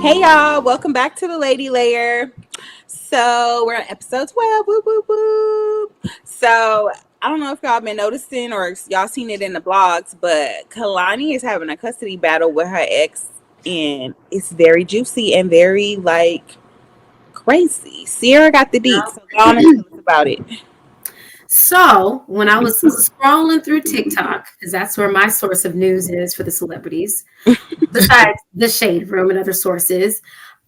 Hey y'all, welcome back to the Lady Layer. So we're on episode 12. Whoop, whoop, whoop. So I don't know if y'all been noticing or y'all seen it in the blogs, but Kalani is having a custody battle with her ex, and it's very juicy and very crazy. Sierra got the deep, so go on and tell us about it. So, when I was scrolling through TikTok, because that's where my source of news is for the celebrities, besides the Shade Room and other sources,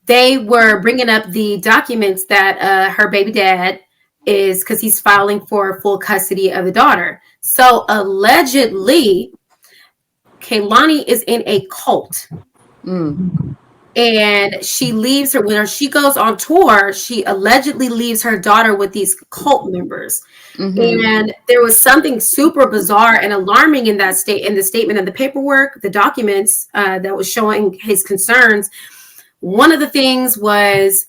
they were bringing up the documents that her baby dad is, because he's filing for full custody of the daughter. So, allegedly, Kaylani is in a cult. And she leaves her when she goes on tour. She allegedly leaves her daughter with these cult members. And there was something super bizarre and alarming in that in the statement of the paperwork, the documents that was showing his concerns. One of the things was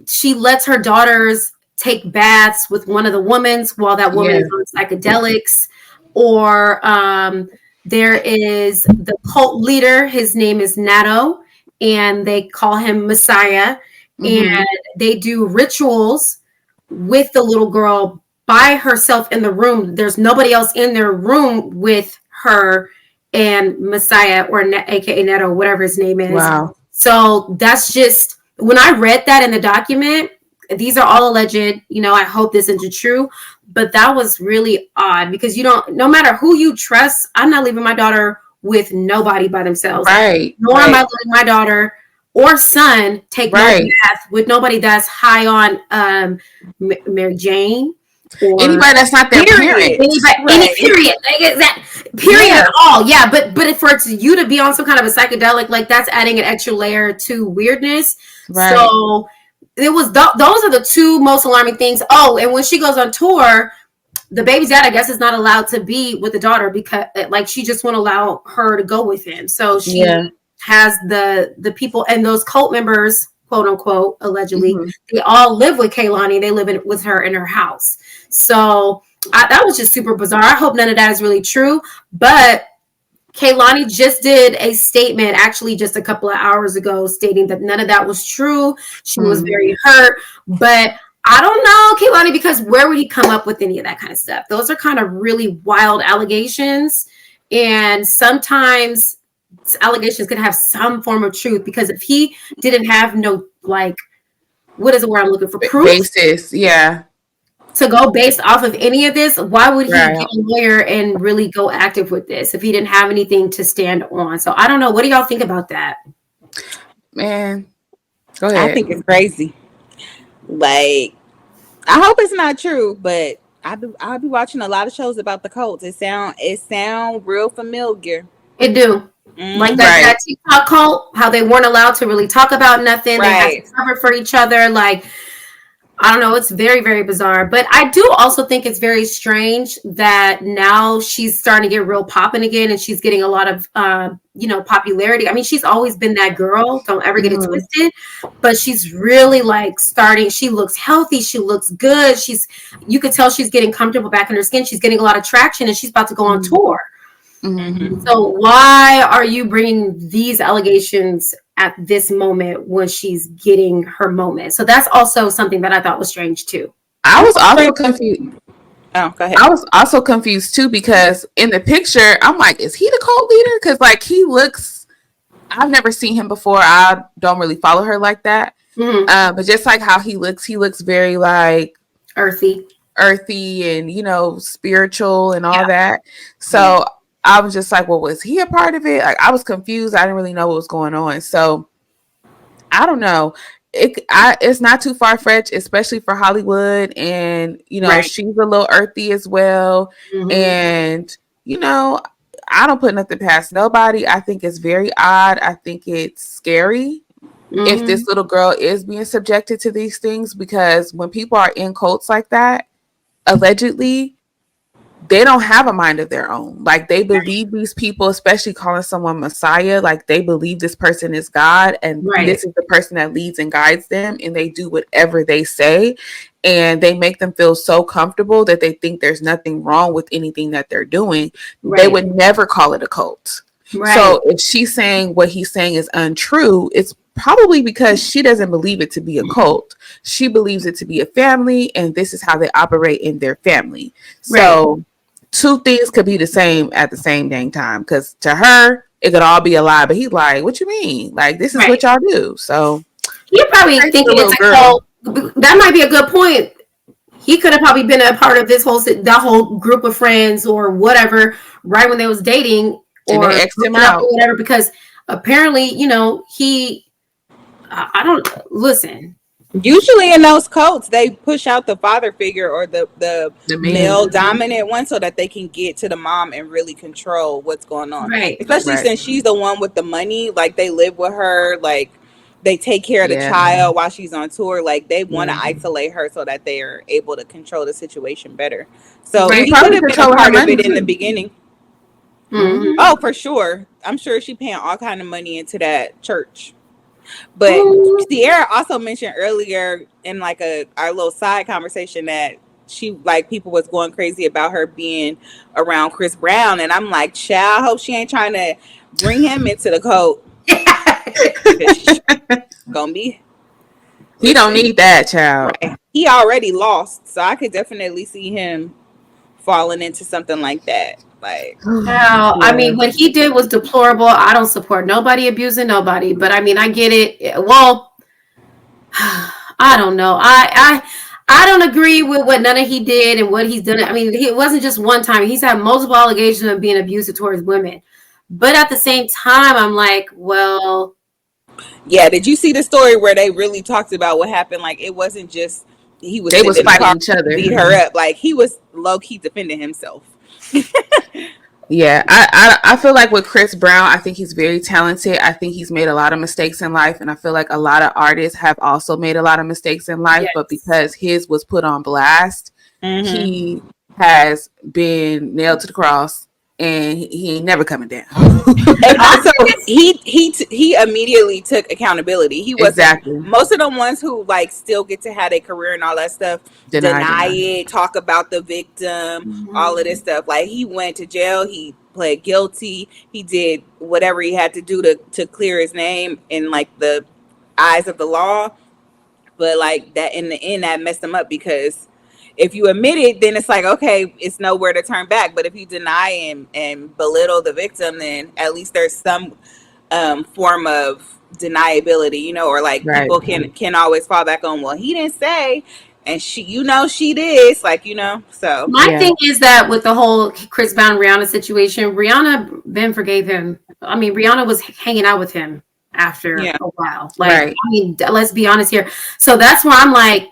she lets her daughters take baths with one of the women while that woman is on psychedelics, or there is the cult leader. His name is Nato, and they call him Messiah. And they do rituals with the little girl by herself in the room. There's nobody else in their room with her and Messiah, or aka Neto, whatever his name is. Wow. So that's just, when I read that in the document, these are all alleged, I hope this isn't true, but that was really odd, because no matter who you trust, I'm not leaving my daughter with nobody by themselves. Right. Nor am I letting my daughter or son take no bath with nobody that's high on Mary Jane. Or anybody that's not their parent. Any period. Period at all. Yeah, but for you to be on some kind of a psychedelic, that's adding an extra layer to weirdness. Right. So it was those are the two most alarming things. Oh, and when she goes on tour, the baby's dad, I guess, is not allowed to be with the daughter, because she just won't allow her to go with him. So she has the people, and those cult members, quote unquote, allegedly, they all live with Kaylani. They live with her in her house. So that was just super bizarre. I hope none of that is really true. But Kaylani just did a statement, actually just a couple of hours ago, stating that none of that was true. She was very hurt. But I don't know, Kaylani, because where would he come up with any of that kind of stuff? Those are kind of really wild allegations. And sometimes allegations could have some form of truth, because if he didn't have no, what is the word I'm looking for? Proof? Basis, yeah. To go based off of any of this, why would he get a lawyer and really go active with this if he didn't have anything to stand on? So I don't know. What do y'all think about that? Man, go ahead. I think it's crazy. I hope it's not true, but I'll be watching a lot of shows about the cults. It sound real familiar. It do. Like that TikTok cult, how they weren't allowed to really talk about nothing. They had to cover for each other. I don't know. It's very, very bizarre. But I do also think it's very strange that now she's starting to get real popping again, and she's getting a lot of, popularity. I mean, she's always been that girl. Don't ever get it twisted. But she's really starting. She looks healthy. She looks good. You could tell she's getting comfortable back in her skin. She's getting a lot of traction, and she's about to go on tour. So why are you bringing these allegations at this moment when she's getting her moment? So that's also something that I thought was strange too. I was also confused. Oh, go ahead. I was also confused too, because in the picture, I'm like, is he the cult leader? Because he looks, I've never seen him before. I don't really follow her like that. But just how he looks very earthy and, spiritual and all that. So I was just well, was he a part of it? I was confused. I didn't really know what was going on. So I don't know. It's not too far-fetched, especially for Hollywood. And, she's a little earthy as well. And, I don't put nothing past nobody. I think it's very odd. I think it's scary if this little girl is being subjected to these things, because when people are in cults like that, allegedly, they don't have a mind of their own. They believe these people, especially calling someone Messiah, they believe this person is God, and this is the person that leads and guides them, and they do whatever they say, and they make them feel so comfortable that they think there's nothing wrong with anything that they're doing. They would never call it a cult. Right. So if she's saying what he's saying is untrue, it's probably because she doesn't believe it to be a cult. She believes it to be a family, and this is how they operate in their family. So two things could be the same at the same dang time, because to her it could all be a lie, but he's like, what you mean? Like, this is what y'all do. So you're probably thinking it's a cult. That might be a good point. He could have probably been a part of this that whole group of friends or whatever right when they was dating, or they X'd him out or whatever, because apparently, you know, I don't listen. Usually in those cults, they push out the father figure or the male dominant one so that they can get to the mom and really control what's going on. Right. Especially since she's the one with the money, like they live with her, like they take care of the child while she's on tour. Like they want to isolate her so that they are able to control the situation better. So he could have been a part of it in the beginning. Mm-hmm. Oh, for sure. I'm sure she paying all kind of money into that church. But Sierra also mentioned earlier in like our little side conversation that she, like, people was going crazy about her being around Chris Brown, and I'm like, child, I hope she ain't trying to bring him into the cult. Gonna be. He don't need that, child. Right. He already lost, so I could definitely see him falling into something like that. Like, I mean, what he did was deplorable. I don't support nobody abusing nobody, but I mean, I get it. Well, I don't know. I don't agree with what none of he did and what he's done. I mean, it wasn't just one time. He's had multiple allegations of being abusive towards women. But at the same time, I'm like, well, yeah. Did you see the story where they really talked about what happened? Like, it wasn't just they was fighting each other, beat her up. Like, he was low key defending himself. Yeah, I feel like with Chris Brown, I think he's very talented. I think he's made a lot of mistakes in life, and I feel like a lot of artists have also made a lot of mistakes in life, but because his was put on blast, he has been nailed to the cross, and he ain't never coming down. And also, he immediately took accountability. He was most of the ones who like still get to have a career and all that stuff deny it, talk about the victim, all of this stuff. Like, he went to jail, he pled guilty, he did whatever he had to do to clear his name in like the eyes of the law. But like that, in the end, that messed him up, because if you admit it, then it's like, okay, it's nowhere to turn back. But if you deny and belittle the victim, then at least there's some form of deniability, you know, or like people can always fall back on, well, he didn't say, and she did, like, you know. So my thing is that with the whole Chris Brown Rihanna situation, Rihanna then forgave him. I mean, Rihanna was hanging out with him after a while. Like, I mean, let's be honest here. So that's why I'm like,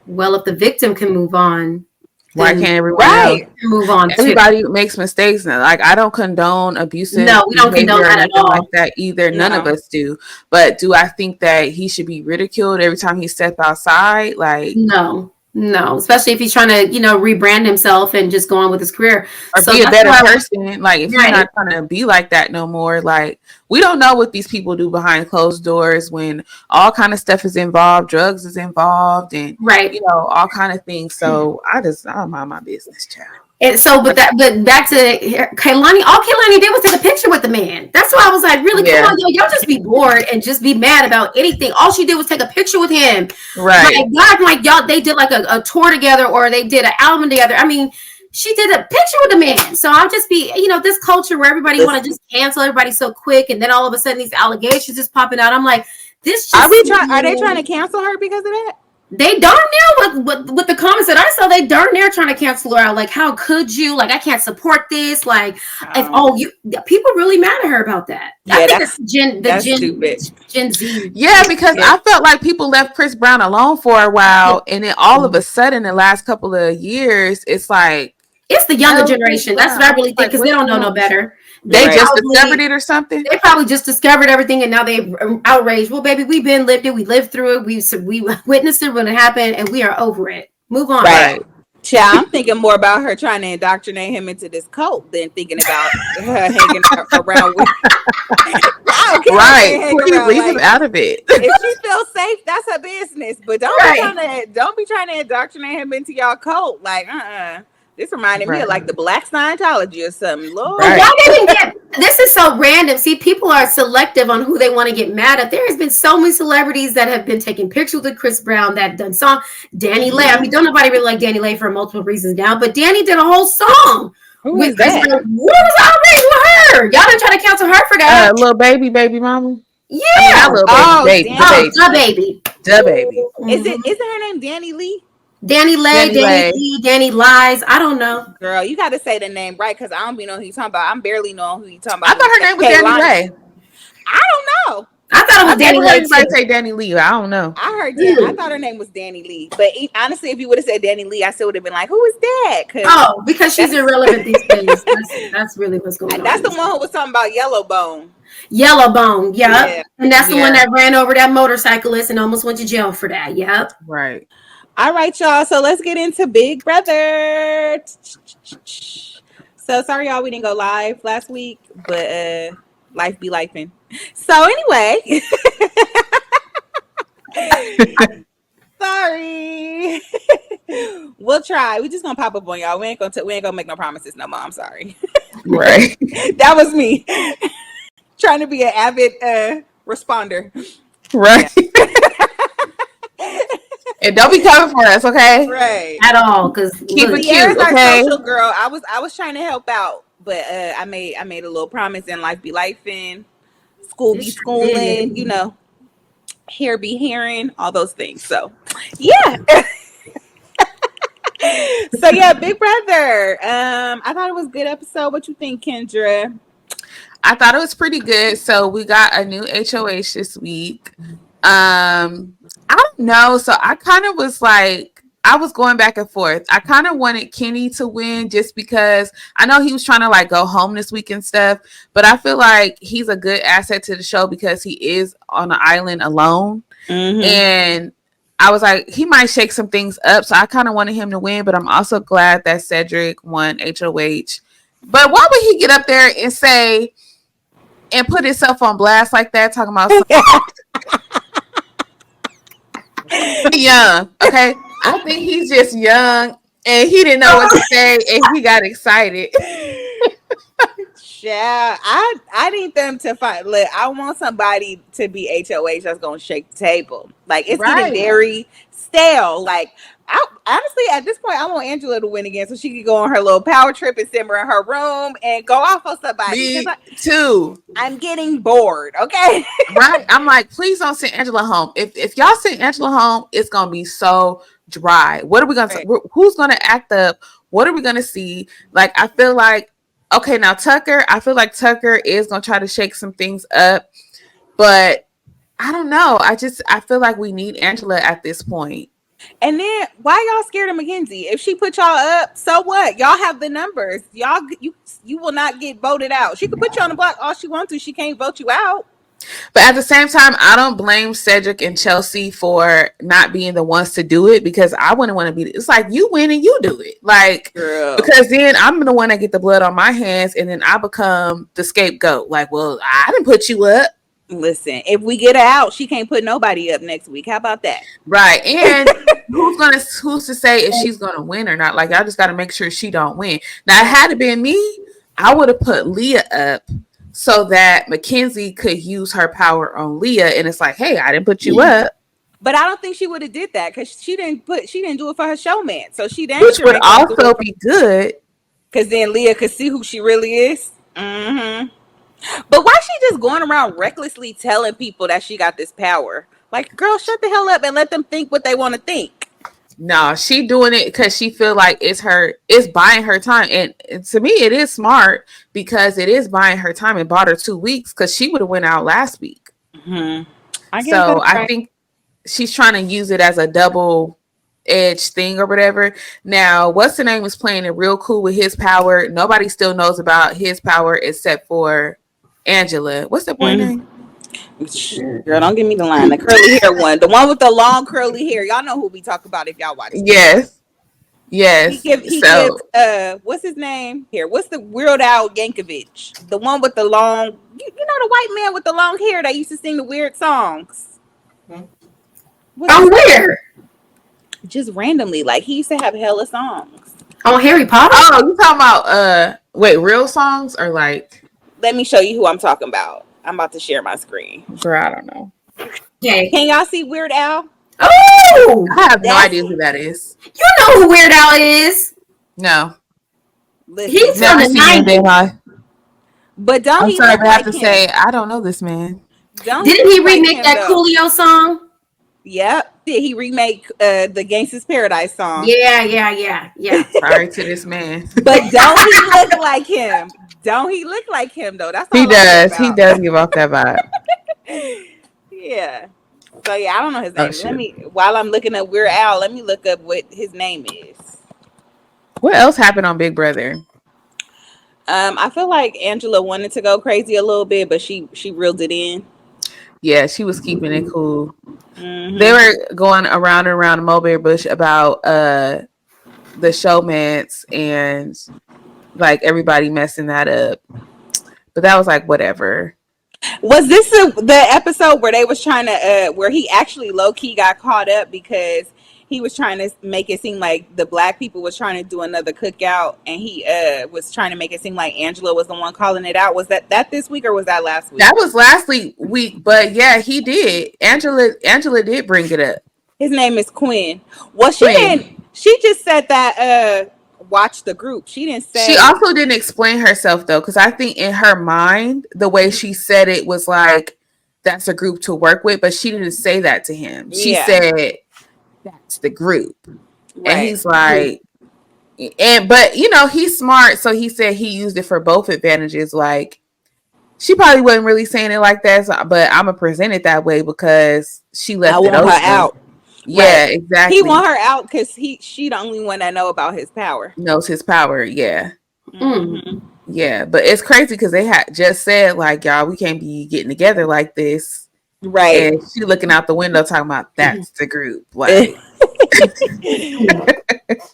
well, if the victim can move on, why can't everyone else move on? Everybody makes mistakes now. Like, I don't condone abusive. No, we don't condone that at all. Like that either. No. None of us do. But do I think that he should be ridiculed every time he steps outside? Like, no, especially if he's trying to, you know, rebrand himself and just go on with his career or be a better person. Like, if you're not trying to be like that no more, like, we don't know what these people do behind closed doors when all kind of stuff is involved, drugs is involved, and you know, all kind of things. So I don't mind my business, child. And so, but back to Kehlani, all Kehlani did was take a picture with the man. That's why I was like, really, come on, y'all just be bored and just be mad about anything. All she did was take a picture with him. Right. Like y'all, they did like a tour together, or they did an album together. I mean, she did a picture with the man. So I'll just be, you know, this culture where everybody want to just cancel everybody so quick, and then all of a sudden these allegations just popping out. I'm like, this just are they trying to cancel her because of that? They darn near with the comments that I saw, they darn near trying to cancel her out. Like, how could you? Like, I can't support this. Like, people really mad at her about that. Yeah, I think it's Gen Z. Yeah, because I felt like people left Chris Brown alone for a while, and then all of a sudden, the last couple of years, it's like it's the younger generation. That's what I really think, because they don't know no better. They just discovered it or something. They probably just discovered everything, and now they're outraged. Well, baby, we've been lived it. We lived through it. We witnessed it when it happened, and we are over it. Move on. Right. Yeah, I'm thinking more about her trying to indoctrinate him into this cult than thinking about her hanging around with. Please leave him out of it. If she feels safe, that's her business. But don't be trying to indoctrinate him into y'all cult. Like, This reminded me of like the Black Scientology or something. Lord. But why they didn't get? This is so random. See, people are selective on who they want to get mad at. There has been so many celebrities that have been taking pictures with Chris Brown that done song. Danny Lay. I mean, don't nobody really like Danny Lay for multiple reasons now, but Danny did a whole song. Who is that? What was outraged with her? Y'all didn't try to cancel her for that. Little baby mama. Yeah. I mean, little baby. The baby. Isn't her name Danny Lee? Danny Lay, Danny Lee, Danny Lies. I don't know. Girl, you got to say the name right because I don't be knowing who you talking about. I'm barely knowing who you talking about. I thought her name was Danny Lay. I don't know. I thought it was Danny Lay. Everybody say Danny Lee. I don't know. I heard Danny. I thought her name was Danny Lee. But honestly, if you would have said Danny Lee, I still would have been like, who is that? Because she's irrelevant these days. That's really what's going on. That's the one who was talking about Yellowbone. Yellowbone, yeah. And that's the one that ran over that motorcyclist and almost went to jail for that. Yep. Right. All right, y'all. So let's get into Big Brother. So sorry, y'all, we didn't go live last week, but life be lifing. So anyway, sorry. We'll try. We just gonna pop up on y'all. We ain't gonna make no promises no more. I'm sorry. Right. That was me trying to be an avid responder. Right. And don't be coming for us, okay? Right. At all, because keep it Sierra's cute, okay? our social girl. I was trying to help out, but I made a little promise in life be lifing, school be schooling, you know, hair be hearing, all those things. So, yeah. So yeah, Big Brother. I thought it was a good episode. What you think, Kendra? I thought it was pretty good. So we got a new HOH this week. I don't know. So I kind of was like, I was going back and forth. I kind of wanted Kenny to win just because I know he was trying to like go home this week and stuff, but I feel like he's a good asset to the show because he is on an island alone. Mm-hmm. And I was like, he might shake some things up. So I kind of wanted him to win, but I'm also glad that Cedric won HOH. But why would he get up there and say and put himself on blast like that, talking about young, okay? I think he's just young and he didn't know what to say and he got excited. Yeah, I need them to find. Look, I want somebody to be HOH that's gonna shake the table. Like it's getting very stale. Like honestly, at this point, I want Angela to win again so she could go on her little power trip and simmer in her room and go off on somebody. Me too. I'm getting bored. Okay, right? I'm like, please don't send Angela home. If y'all send Angela home, it's gonna be so dry. What are we gonna? Who's gonna act up? What are we gonna see? Like, I feel like. Okay, now Tucker, I feel like Tucker is going to try to shake some things up, but I don't know. I feel like we need Angela at this point. And then why y'all scared of Mackenzie? If she put y'all up, so what? Y'all have the numbers. Y'all, you will not get voted out. She could put you on the block all she wants to. She can't vote you out. But at the same time, I don't blame Cedric and Chelsea for not being the ones to do it because I wouldn't want to be. It's like you win and you do it, like girl. Because then I'm the one that get the blood on my hands, and then I become the scapegoat. Like, well, I didn't put you up. Listen, if we get her out, she can't put nobody up next week. How about that? Right, and who's to say if she's gonna win or not? Like, I just got to make sure she don't win. Now, it had it been me, I would have put Leah up. So that Mackenzie could use her power on Leah, and it's like, hey, I didn't put you up. But I don't think she would have did that because she didn't do it for her showman. So she then which would also be good because then Leah could see who she really is. Mm-hmm. But why she just going around recklessly telling people that she got this power? Like, girl, shut the hell up and let them think what they want to think. No, she doing it because she feel like it's buying her time, and to me, it is smart because it is buying her time and bought her 2 weeks because she would have went out last week. Mm-hmm. I think she's trying to use it as a double-edged thing or whatever. Now, what's the name is playing it real cool with his power. Nobody still knows about his power except for Angela. What's the boy name? Girl, don't give me the line. The curly hair one. The one with the long curly hair. Y'all know who we talk about if y'all watch it. Yes. He gives, what's his name? Here. What's the Weird Al Yankovic? The one with the long, you know the white man with the long hair that used to sing the weird songs. Where? Just randomly. Like, he used to have hella songs. Oh, Harry Potter? Oh, you talking about wait, real songs or like? Let me show you who I'm talking about. I'm about to share my screen. Girl, I don't know. Okay. Can y'all see Weird Al? Oh, I have no idea who that is. you know who Weird Al is? No, Listen, He's from never the seen him in 90s. life. but don't I'm he sorry, look but I have like to him? say I don't know this man. Don't Didn't he look like remake him, that though? Coolio song? Yep. Did he remake the Gangsta's Paradise song? Yeah. Sorry to this man. But don't he look like him? Don't he look like him though? That's all He I'm worried does. He about. does give off that vibe. Yeah. So yeah, I don't know his Oh name. Let shit. me while I'm looking up Weird Al, let me look up what his name is. What else happened on Big Brother? I feel like Angela wanted to go crazy a little bit, but she reeled it in. Yeah, she was keeping it cool. Mm-hmm. They were going around and around the Mulberry Bush about the showmance and like everybody messing that up. But that was like whatever. Was this the episode where they was trying to where he actually low key got caught up because he was trying to make it seem like the black people was trying to do another cookout and he was trying to make it seem like Angela was the one calling it out? Was that this week or was that last week? That was last week, but yeah, he did. Angela did bring it up. His name is Quinn. Well, she Quinn. didn't. She just said that. Watch the group. She didn't say. She also didn't explain herself though, because I think in her mind, the way she said it was like that's a group to work with, but she didn't say that to him. She said that's the group, right. And he's like, but you know he's smart, so he said he used it for both advantages. Like she probably wasn't really saying it like that, but I'm gonna present it that way because she left it open. Her out. Yeah, right. Exactly. He want her out because she the only one that know about his power. Knows his power, yeah. Mm-hmm. Yeah, but it's crazy because they had just said like, y'all, we can't be getting together like this. Right. And she looking out the window talking about that's the group. Like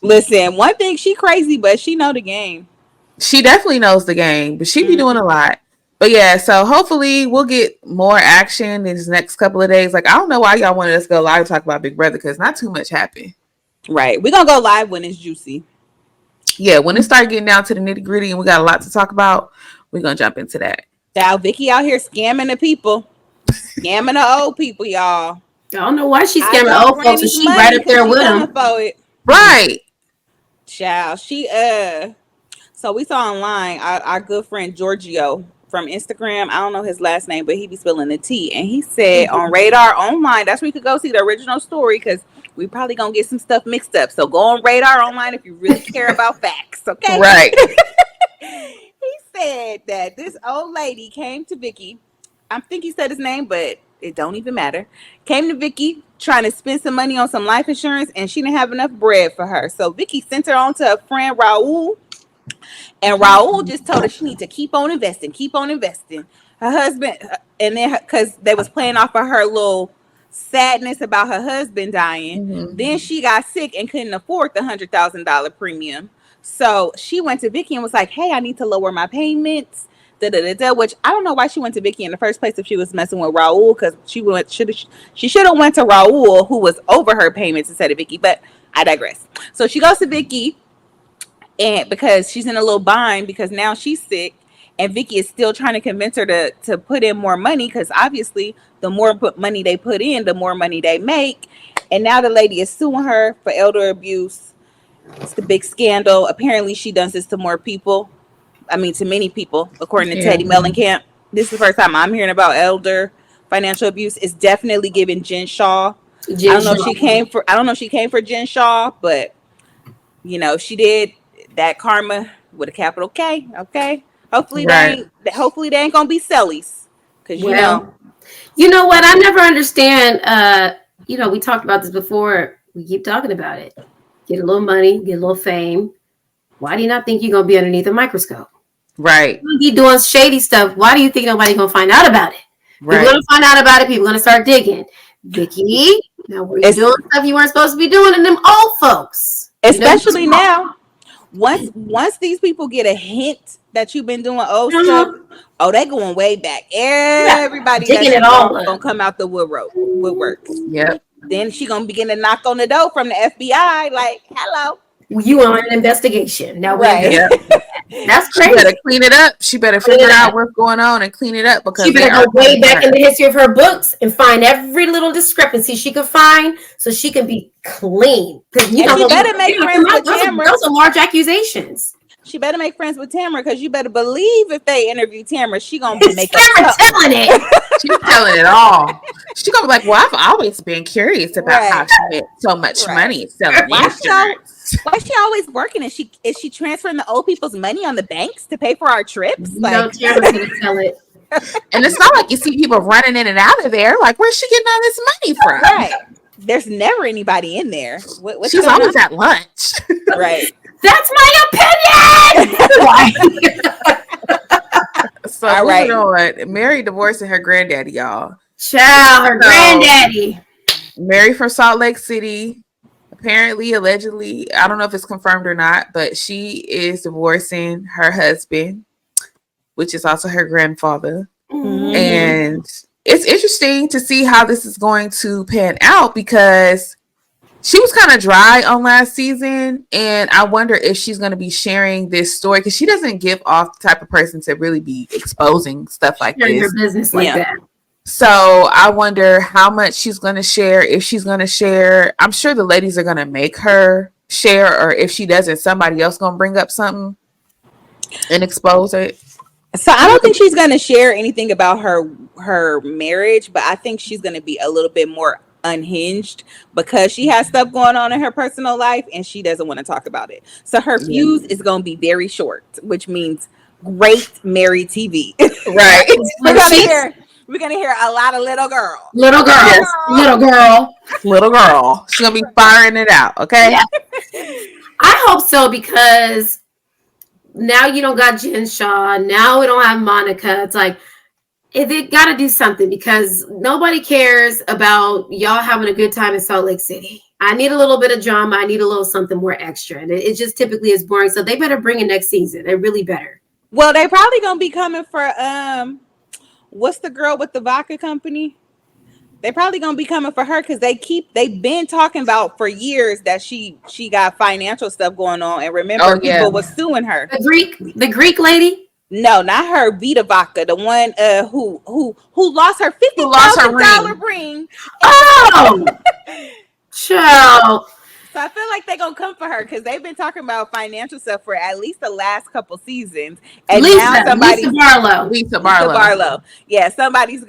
listen, one thing, she crazy, but she know the game. She definitely knows the game, but she be doing a lot. But yeah, so hopefully we'll get more action in these next couple of days. Like, I don't know why y'all wanted us to go live and talk about Big Brother because not too much happened. Right. We're going to go live when it's juicy. Yeah, when it starts getting down to the nitty gritty and we got a lot to talk about, we're going to jump into that. Now, Vicky out here scamming the people. Scamming the old people, y'all. I don't know why she's scamming the old folks and she right up there with them. Right. Child, so we saw online our good friend Giorgio from Instagram. I don't know his last name, but he be spilling the tea. And he said on Radar Online, that's where you could go see the original story because we probably going to get some stuff mixed up. So go on Radar Online if you really care about facts, okay? Right. He said that this old lady came to Vicky. I think he said his name, but it don't even matter. Came to Vicky trying to spend some money on some life insurance and she didn't have enough bread for her. So Vicky sent her on to her friend Raul. And Raul just told her she need to keep on investing. Her husband, and then because they was playing off of her little sadness about her husband dying. Mm-hmm. Then she got sick and couldn't afford the $100,000 premium. So she went to Vicky and was like, "Hey, I need to lower my payments." Which I don't know why she went to Vicky in the first place if she was messing with Raul, because she should have went to Raul, who was over her payments, instead of Vicky. But I digress. So she goes to Vicky. And because she's in a little bind because now she's sick and Vicky is still trying to convince her to put in more money because obviously the more money they put in, the more money they make. And now the lady is suing her for elder abuse. It's the big scandal. Apparently she does this to more people. I mean, to many people, according to Teddy Mellencamp. This is the first time I'm hearing about elder financial abuse. It's definitely giving Jen Shaw. I don't know if she came for Jen Shaw, but you know, she did. That karma with a capital K, okay? Hopefully they ain't gonna be sellies. Cause you know what? I never understand. We talked about this before. We keep talking about it. Get a little money, get a little fame. Why do you not think you're gonna be underneath a microscope? Right. You doing shady stuff. Why do you think nobody's gonna find out about it? Right. People gonna find out about it. People gonna start digging. Vicky, now were you doing stuff you weren't supposed to be doing to them old folks? Especially now. Once these people get a hint that you've been doing old stuff, they going way back. Everybody that's gonna come out the woodwork. Yep. Then she gonna begin to knock on the door from the FBI, like, "Hello, You on an investigation. Now Right. That's She crazy. better clean it up. She better figure out what's going on and clean it up because She better go way back in the history of her books and find every little discrepancy she can find so she can be clean. Because you know, she better make friends with Tamara. Those are large accusations. She better make friends with Tamara because you better believe if they interview Tamara, she gonna make Tamara telling it. She's telling it all. She's gonna be like, "Well, I've always been curious about how she made so much money selling insurance. Why is she always working? Is she transferring the old people's money on the banks to pay for our trips? No, Tamara's gonna tell it. And it's not like you see people running in and out of there. Like, where's she getting all this money from? Right. There's never anybody in there. She's always at lunch. Right. That's my opinion. So moving on, Mary divorcing her granddaddy, y'all. Child, her granddaddy. Mary from Salt Lake City. Apparently, allegedly, I don't know if it's confirmed or not, but she is divorcing her husband, which is also her grandfather. Mm-hmm. And it's interesting to see how this is going to pan out because she was kind of dry on last season. And I wonder if she's going to be sharing this story because she doesn't give off the type of person to really be exposing stuff like this. Her business like that. So I wonder how much she's going to share, if she's going to share. I'm sure the ladies are going to make her share, or if she doesn't, somebody else going to bring up something and expose it. So I don't think she's going to share anything about her marriage, but I think she's going to be a little bit more unhinged because she has stuff going on in her personal life and she doesn't want to talk about it. So her fuse is going to be very short, which means great married TV. Right. We're gonna hear a lot of little girl. Little girl. Yes. Little girl. Little girl. She's gonna be firing it out, okay? Yeah. I hope so because now you don't got Jen Shaw. Now we don't have Monica. It's like they gotta do something because nobody cares about y'all having a good time in Salt Lake City. I need a little bit of drama. I need a little something more extra. And it just typically is boring. So they better bring it next season. They really better. Well, they probably gonna be coming for what's the girl with the vodka company? They probably gonna be coming for her because they've been talking about for years that she got financial stuff going on. And remember, people was suing her. The Greek lady? No, not her. Vita Vodka, the one who lost her $50,000 ring. Oh, child. So I feel like they're going to come for her because they've been talking about financial stuff for at least the last couple seasons. And Lisa Barlow. Yeah, somebody's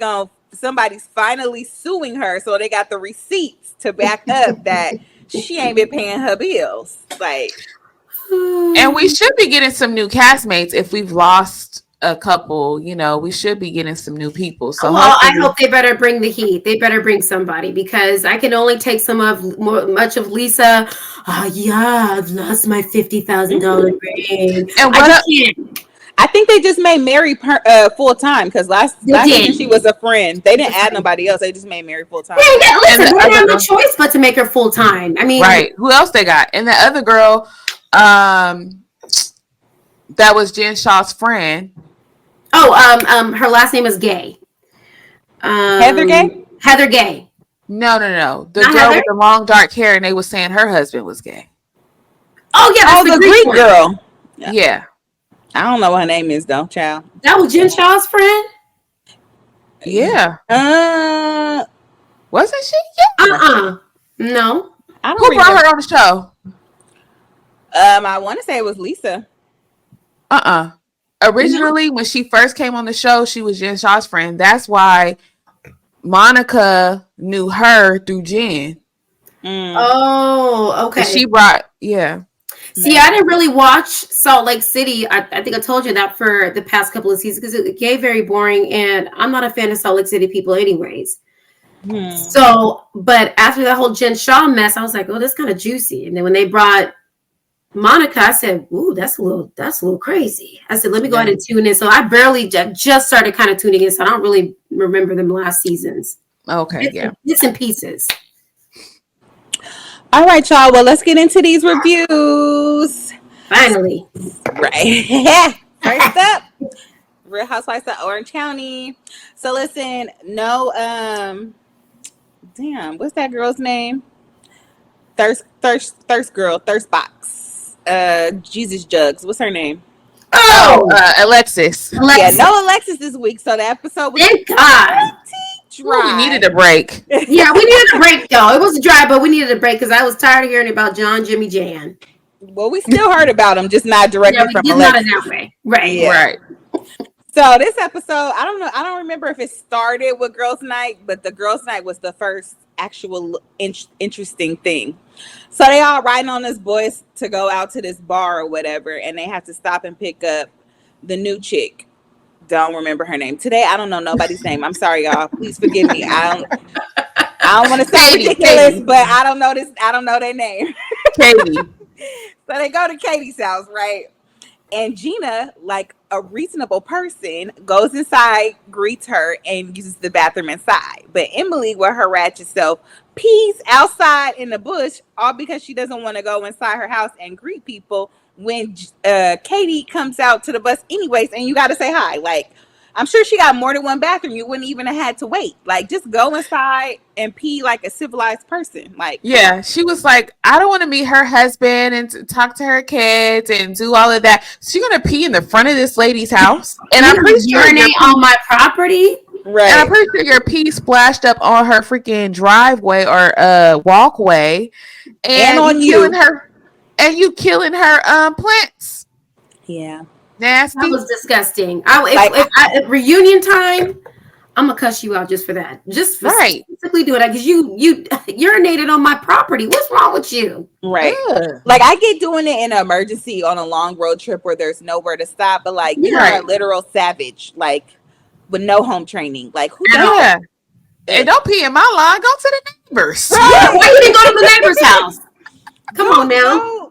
finally suing her. So they got the receipts to back up that she ain't been paying her bills. Like, and we should be getting some new castmates if we've lost a couple. You know, we should be getting some new people. So I hope they better bring the heat. They better bring somebody because I can only take much of Lisa. Oh yeah, I've lost my $50,000 ring. And I think they just made Mary full time because last season she was a friend. They didn't add nobody else. They just made Mary full time. Listen, they didn't have no choice but to make her full time. I mean, right? Who else they got? And the other girl, that was Jen Shaw's friend. Oh, her last name is Gay. Heather Gay? Heather Gay. No. The girl with the long dark hair, and they were saying her husband was gay. Oh yeah, that's the Greek girl. Yeah. I don't know what her name is though, child. That was Jen Shaw's friend? Yeah. Wasn't she? Yeah. No. Who brought her on the show? I want to say it was Lisa. Originally, when she first came on the show, she was Jen Shaw's friend. That's why Monica knew her through Jen. Oh, okay. She brought, See, I didn't really watch Salt Lake City. I think I told you that for the past couple of seasons because it gave very boring, and I'm not a fan of Salt Lake City people anyways. So, but after that whole Jen Shaw mess, I was like, oh, that's kind of juicy. And then when they brought Monica, I said, ooh, that's a little crazy. I said, let me go ahead and tune in. So I barely just started kind of tuning in, so I don't really remember them last seasons. Okay, Bits and pieces. All right, y'all. Well, let's get into these reviews. Finally. Right. First up, Real Housewives of Orange County. So listen, what's that girl's name? Thirst Box. Jesus Jugs. What's her name? Oh, Alexis. Yeah, no Alexis this week. So the episode was thank God. dry. We needed a break. Yeah, we needed a break though. It was dry, but we needed a break because I was tired of hearing about John, Jimmy, Jan. Well, we still heard about him, just not directly from just Alexis. not in that way. Right. Yeah. Right. So this episode, I don't know. I don't remember if it started with girls' night, but the girls' night was the first actual interesting thing. So they all riding on this boys to go out to this bar or whatever, and they have to stop and pick up the new chick. Don't remember her name today. I don't know nobody's name. I'm sorry, y'all. Please forgive me. I don't want to say ridiculous, but I don't know this. I don't know their name. Katie. So they go to Katie's house, right? And Gina, like a reasonable person, goes inside, greets her, and uses the bathroom inside. But Emily, with her ratchet self, pees outside in the bush, all because she doesn't want to go inside her house and greet people when Katie comes out to the bus anyways, and you got to say hi. Like, I'm sure she got more than one bathroom. You wouldn't even have had to wait. Like, just go inside and pee like a civilized person. Like, yeah, she was like, I don't want to meet her husband and talk to her kids and do all of that. She's gonna pee in the front of this lady's house, and I'm pretty sure urinate on my property. Right. And I'm pretty sure your pee splashed up on her freaking driveway or walkway, and on you killing her plants. Yeah. Nasty. That was disgusting. If reunion time, I'm gonna cuss you out just for that. Just for specifically doing that because you urinated on my property. What's wrong with you? Right. Yeah. Like I get doing it in an emergency on a long road trip where there's nowhere to stop, but like you're a literal savage, like with no home training. Like who does? And don't pee in my lawn. Go to the neighbors. Why you didn't go to the neighbor's house? Come on now.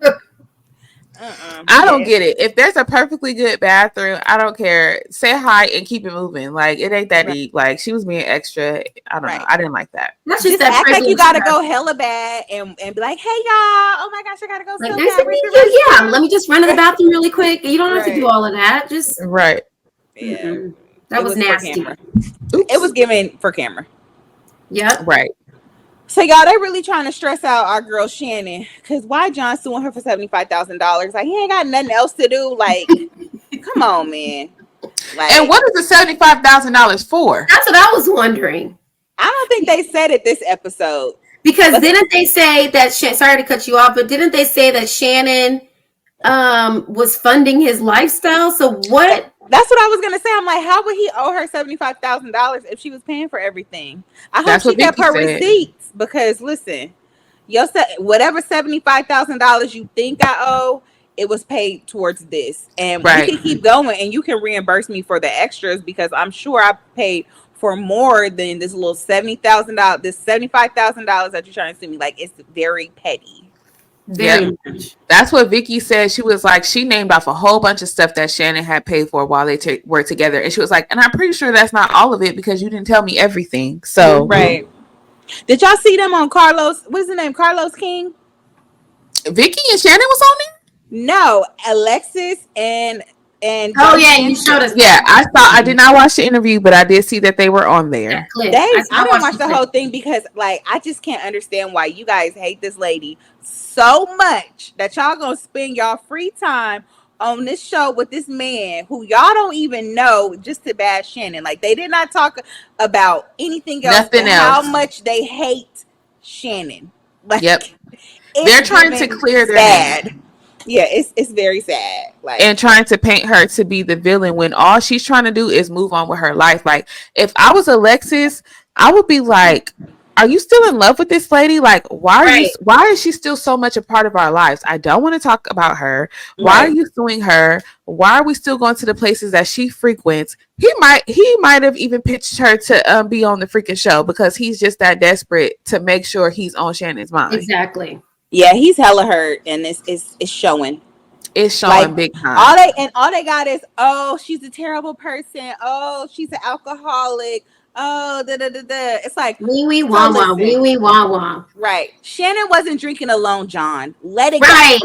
I don't get it. If there's a perfectly good bathroom, I don't care. Say hi and keep it moving. Like it ain't that deep. Like she was being extra. I don't know. I didn't like that. That's just act like you gotta go hella bad and be like, hey y'all, oh my gosh, I gotta go. Like, nice to meet you. Yeah, let me just run to the bathroom really quick. You don't have to do all of that. Just Yeah. That was nasty. It was given for camera. Yep. Right. So y'all, they really trying to stress out our girl Shannon because why John suing her for $75,000? Like he ain't got nothing else to do. Like, come on, man. Like, and what is the $75,000 for? That's what I was wondering. I don't think they said it this episode because didn't they say that? Sorry to cut you off, but didn't they say that Shannon was funding his lifestyle? So what? That's what I was gonna say. I'm like, how would he owe her $75,000 if she was paying for everything? I hope she kept her receipts because listen, whatever $75,000 you think I owe, it was paid towards this, and we can keep going, and you can reimburse me for the extras because I'm sure I paid for more than this little $70,000, this $75,000 that you're trying to sue me. Like it's very petty. Very much. That's what Vicky said. She was like, she named off a whole bunch of stuff that Shannon had paid for while they were together. And she was like, and I'm pretty sure that's not all of it because you didn't tell me everything. So, Did y'all see them on Carlos? What's his name? Carlos King? Vicky and Shannon was on there? No, Alexis and you showed us. Yeah, I did not watch the interview, but I did see that they were on there. I didn't watch the whole thing because like I just can't understand why you guys hate this lady so much that y'all gonna spend y'all free time on this show with this man who y'all don't even know just to bash Shannon. Like they did not talk about anything else. Nothing else. How much they hate Shannon. Like, they're trying to clear their name. Yeah, it's very sad. Like, and trying to paint her to be the villain when all she's trying to do is move on with her life. Like, if I was Alexis, I would be like, are you still in love with this lady? Like, why is she still so much a part of our lives? I don't want to talk about her. Why are you suing her? Why are we still going to the places that she frequents? He might have even pitched her to be on the freaking show because he's just that desperate to make sure he's on Shannon's mind. Exactly. Yeah, he's hella hurt, and it's showing. It's showing like, big time. All they got is, oh, she's a terrible person. Oh, she's an alcoholic. Oh, da da da da. It's like wee wah wah. Right. Shannon wasn't drinking alone, John. Let it go.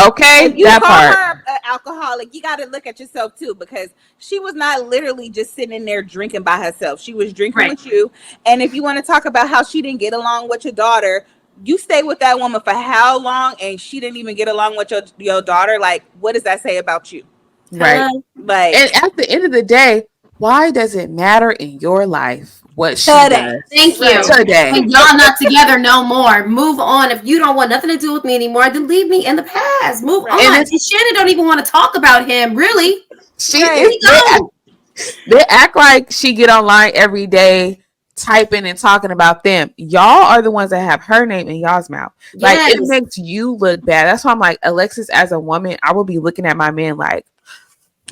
Okay. If you call her an alcoholic, you got to look at yourself too, because she was not literally just sitting there drinking by herself. She was drinking with you. And if you want to talk about how she didn't get along with your daughter, you stay with that woman for how long and she didn't even get along with your daughter? Like, what does that say about you? Right. Like, and at the end of the day, why does it matter in your life what she today. does? Thank you. Today. And y'all not together no more. Move on. If you don't want nothing to do with me anymore, then leave me in the past. Move on. And Shannon don't even want to talk about him, really. They act like she get online every day typing and talking about them. Y'all are the ones that have her name in y'all's mouth. Like, it makes you look bad. That's why I'm like, Alexis, as a woman, I will be looking at my man like,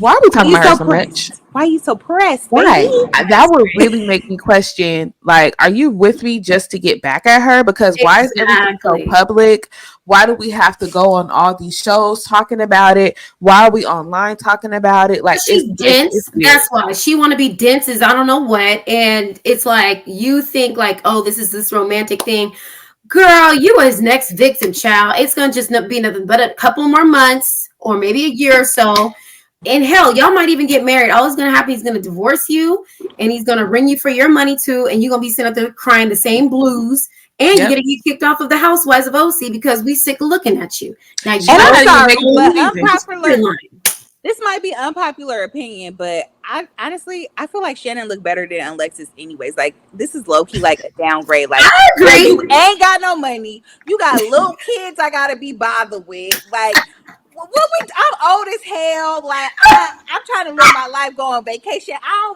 why are we talking about her so much? Why are you so pressed? Why? That would really make me question, like, are you with me just to get back at her? Because why is everything so public? Why do we have to go on all these shows talking about it? Why are we online talking about it? Like, she's dense. That's why she want to be dense as I don't know what. And it's like, you think like, oh, this is this romantic thing. Girl, you are his next victim, child. It's going to just be nothing but a couple more months or maybe a year or so. And hell, y'all might even get married. All that's going to happen, he's going to divorce you and he's going to ring you for your money too. And you're going to be sitting up there crying the same blues. And you're going to get kicked off of the Housewives of OC because we sick of looking at you. Now, and I'm sorry, but unpopular. This might be unpopular opinion, but I honestly, I feel like Shannon looked better than Alexis anyways. Like, this is low-key like a downgrade. Like, I agree. You ain't got no money. You got little kids I got to be bothered with. Like, I'm old as hell. Like, I'm trying to live my life, go on vacation. I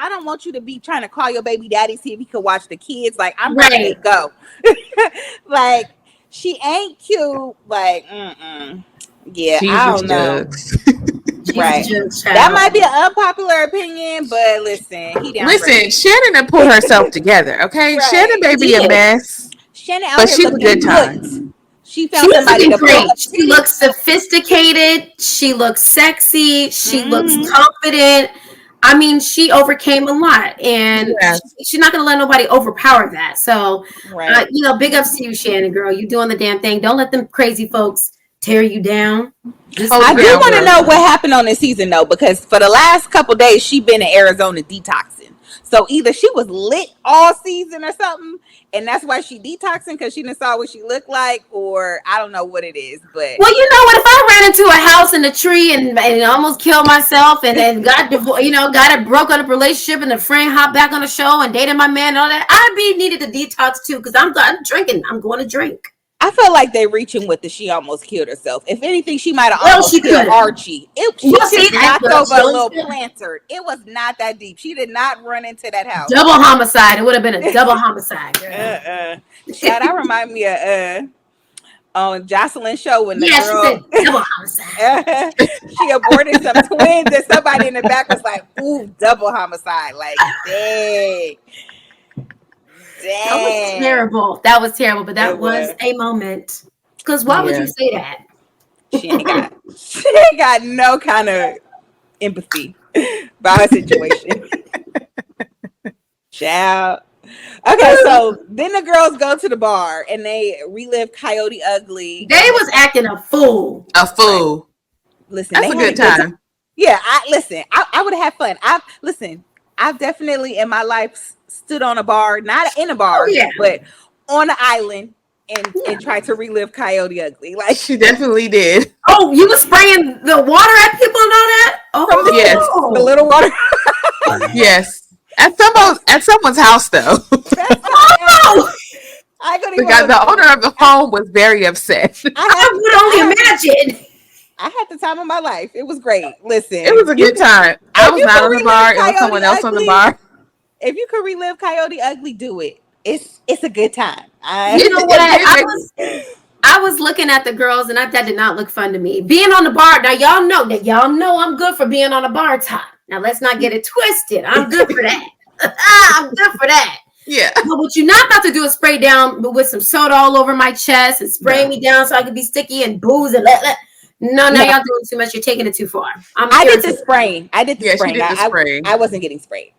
don't want you to be trying to call your baby daddy, see if he can watch the kids. Like, I'm ready to go. Like, she ain't cute. Like, yeah, I don't know. Right. That might be an unpopular opinion, but listen, Shannon done pulled herself together, okay? Right. Shannon may be a mess. Shannon out here looking good times. She found somebody to great. She looks sophisticated. She looks sexy. She looks confident. I mean, she overcame a lot, and she's not going to let nobody overpower that. So, big ups to you, Shannon, girl. You doing the damn thing. Don't let them crazy folks tear you down. I do want to know what happened on this season, though, because for the last couple days, she been in Arizona detoxing. So either she was lit all season or something, and that's why she detoxing because she didn't saw what she looked like, or I don't know what it is. But well, you know what? If I ran into a house in a tree and almost killed myself, and then got a broke up relationship, and a friend hopped back on the show and dated my man and all that, I'd be needed to detox too because I'm drinking. I'm going to drink. I feel like they reaching with the she almost killed herself. If anything, she might have almost killed Archie. She just knocked over a little planter. It was not that deep. She did not run into that house. Double homicide. It would have been a double homicide. That remind me of on Jocelyn's show when the girl she said double homicide. She aborted some twins and somebody in the back was like, ooh, double homicide. Like, dang. That was terrible, but that was a moment. Because why would you say that? She ain't got no kind of empathy about her situation. Child. Okay, so then the girls go to the bar and they relive Coyote Ugly. They was acting a fool. Listen, that's a good time. Yeah, I would have had fun. I've definitely in my life stood on a bar, not in a bar, but on an island and tried to relive Coyote Ugly. Like, she definitely did. Oh, you were spraying the water at people and all that? Oh, yes, the little water. Yes, at someone's house though. Because the owner of the home was very upset. I would only imagine. I had the time of my life. It was great. Listen, it was a good time. I was not on the bar. It was someone else on the bar. If you could relive Coyote Ugly, do it. It's a good time. You know what? I was looking at the girls, and that did not look fun to me. Being on the bar, now y'all know I'm good for being on a bar top. Now let's not get it twisted. I'm good for that. I'm good for that. Yeah. But what you're not about to do is spray down with some soda all over my chest and spray me down so I could be sticky and booze and No, y'all doing too much. You're taking it too far. I did the spraying. Spraying. I wasn't getting sprayed.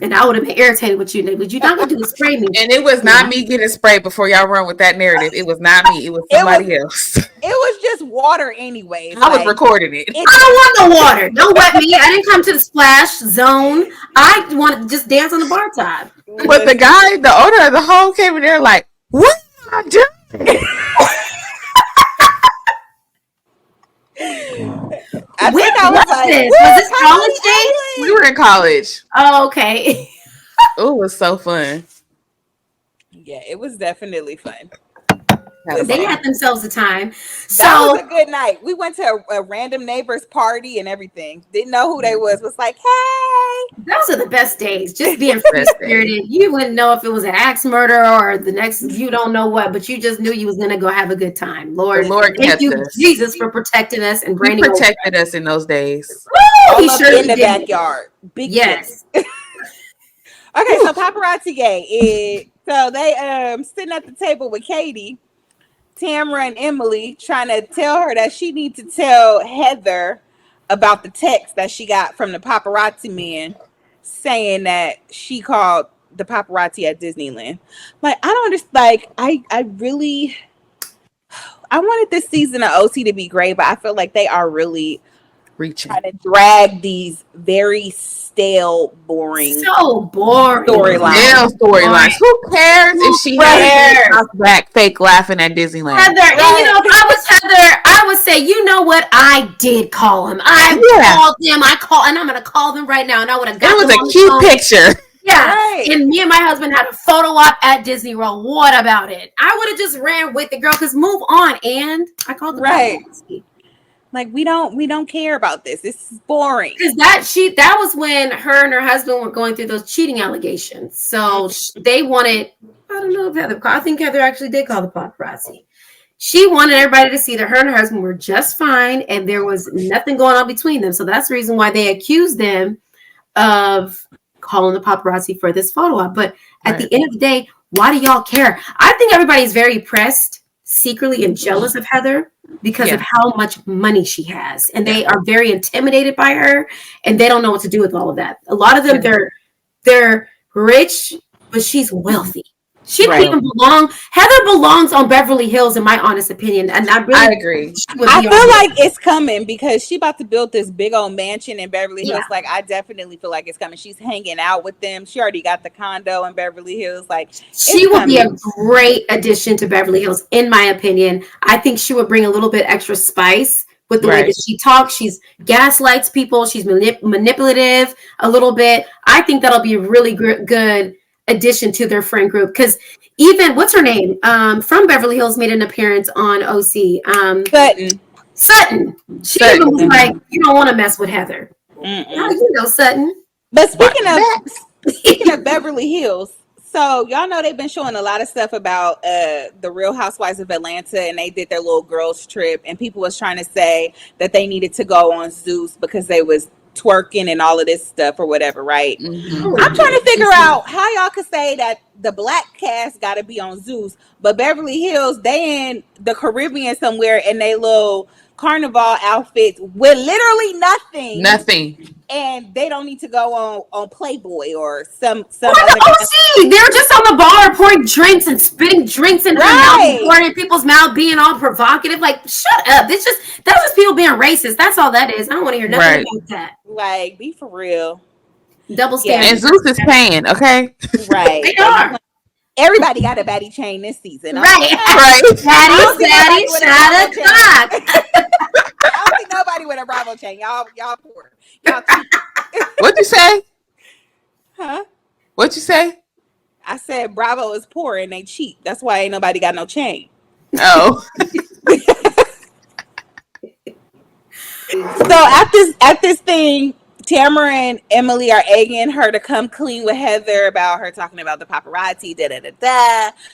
And I would have been irritated with you, but you're not going to do the spray me. And it was not me getting sprayed before y'all run with that narrative. It was not me. It was somebody else. It was just water anyway. I was recording it. I don't want no water. Don't wet me. I didn't come to the splash zone. I wanted to just dance on the bar top. But the owner of the home came in there like, what y'all doing? I think I was like, this? Was this college days? We were in college. Oh, okay. Oh, it was so fun. Yeah, it was definitely fun. They had themselves a time. That was a good night. We went to a random neighbor's party and everything. Didn't know who they was like, hey. Those are the best days. Just being free-spirited. You wouldn't know if it was an axe murder or the next, you don't know what, but you just knew you was going to go have a good time. Lord, thank you, us. Jesus, for protecting us and He protected us in those days. Woo! He sure in the backyard. Big yes. Okay, so paparazzi gay. So they sitting at the table with Katie, Tamara, and Emily, trying to tell her that she needs to tell Heather about the text that she got from the paparazzi man saying that she called the paparazzi at Disneyland. Like, I don't understand. Like, I really, I wanted this season of OC to be great, but I feel like they are really trying to drag these very stale, boring, storylines. Who cares if she has back fake laughing at Disneyland? Heather, and if I was Heather, I would say, you know what? I did call him. Called them. And I'm gonna call them right now. And I would have got them. It was a cute picture. Yeah, right. And me and my husband had a photo op at Disney World. What about it? I would have just ran with the girl. Cause move on. And I called the paparazzi. Like, we don't care about this. This is boring. Because that was when her and her husband were going through those cheating allegations. So they wanted, I don't know if Heather, I think Heather actually did call the paparazzi. She wanted everybody to see that her and her husband were just fine and there was nothing going on between them. So that's the reason why they accused them of calling the paparazzi for this photo op. But at the end of the day, why do y'all care? I think everybody's very pressed secretly and jealous of Heather because of how much money she has, and they are very intimidated by her, and they don't know what to do with all of that. A lot of them, they're rich, but she's wealthy. She don't even belong. Heather belongs on Beverly Hills, in my honest opinion, and I agree. I feel like it's coming because she about to build this big old mansion in Beverly Hills. Like, I definitely feel like it's coming. She's hanging out with them. She already got the condo in Beverly Hills. Like, she would be a great addition to Beverly Hills, in my opinion. I think she would bring a little bit extra spice with the way that she talks. She's gaslights people. She's manipulative a little bit. I think that'll be a really good addition to their friend group, because even what's her name from Beverly Hills made an appearance on OC. Sutton. She even was like, you don't want to mess with Heather. You know Sutton. But speaking of Beverly Hills, so y'all know they've been showing a lot of stuff about the Real Housewives of Atlanta, and they did their little girls trip, and people was trying to say that they needed to go on Zeus because they was twerking and all of this stuff or whatever, right? I'm trying to figure out how y'all could say that the black cast got to be on Zeus, but Beverly Hills, they in the Caribbean somewhere in they little carnival outfits with literally nothing, and they don't need to go on Playboy or some other they were just on the bar pouring drinks and spitting drinks in their mouth, pouring in people's mouth, being all provocative. Like, shut up. That's just people being racist. That's all that is. I don't want to hear nothing about that. Like, be for real. Double standard. And Zeus is paying, okay? Right. They are. Everybody got a baddie chain this season. Right. Baddie, shot a clock. I don't see nobody with a Bravo chain. Y'all poor. Y'all cheap. What'd you say? Huh? What'd you say? I said Bravo is poor and they cheap. That's why ain't nobody got no chain. Oh. So at this thing, Tamara and Emily are egging her to come clean with Heather about her talking about the paparazzi,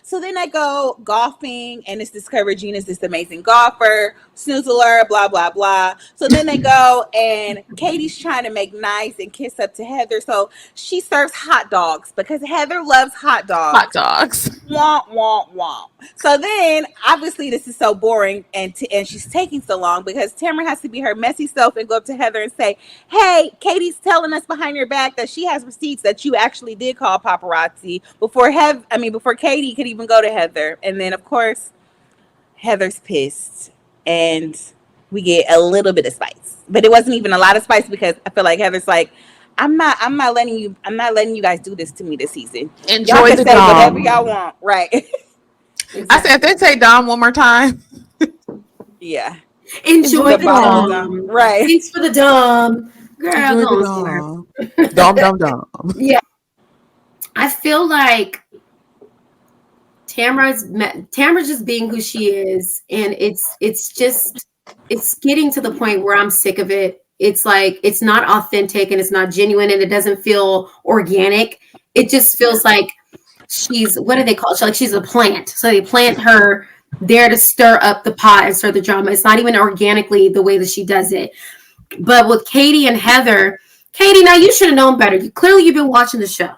So then they go golfing, and it's discovered Gina's this amazing golfer, snoozler, blah, blah, blah. So then they go, and Katie's trying to make nice and kiss up to Heather. So she serves hot dogs because Heather loves hot dogs. Hot dogs. Womp, womp, womp. So then, obviously, this is so boring, and she's taking so long because Tamara has to be her messy self and go up to Heather and say, hey, Katie's telling us behind your back that she has receipts that you actually did call paparazzi before Katie could even go to Heather. And then, of course, Heather's pissed, and we get a little bit of spice, but it wasn't even a lot of spice because I feel like Heather's like, I'm not letting you guys do this to me this season. Enjoy y'all can the say dog. whatever y'all want, right? Exactly. I said, if they say Dom one more time, Yeah. Enjoy the bottle of Dom. Right. Thanks for the Dom. Girl, enjoy go the on somewhere. Dom. Yeah. I feel like Tamara's just being who she is, and it's getting to the point where I'm sick of it. It's like it's not authentic and it's not genuine and it doesn't feel organic. It just feels like she's, what do they call it? Like she's a plant. So they plant her there to stir up the pot and stir the drama. It's not even organically the way that she does it. But with Katie and Heather, Katie, now you should have known better. Clearly you've been watching the show.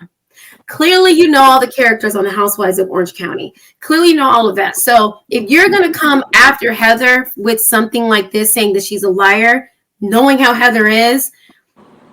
Clearly, you know all the characters on the Housewives of Orange County. Clearly, you know all of that. So if you're going to come after Heather with something like this, saying that she's a liar, knowing how Heather is,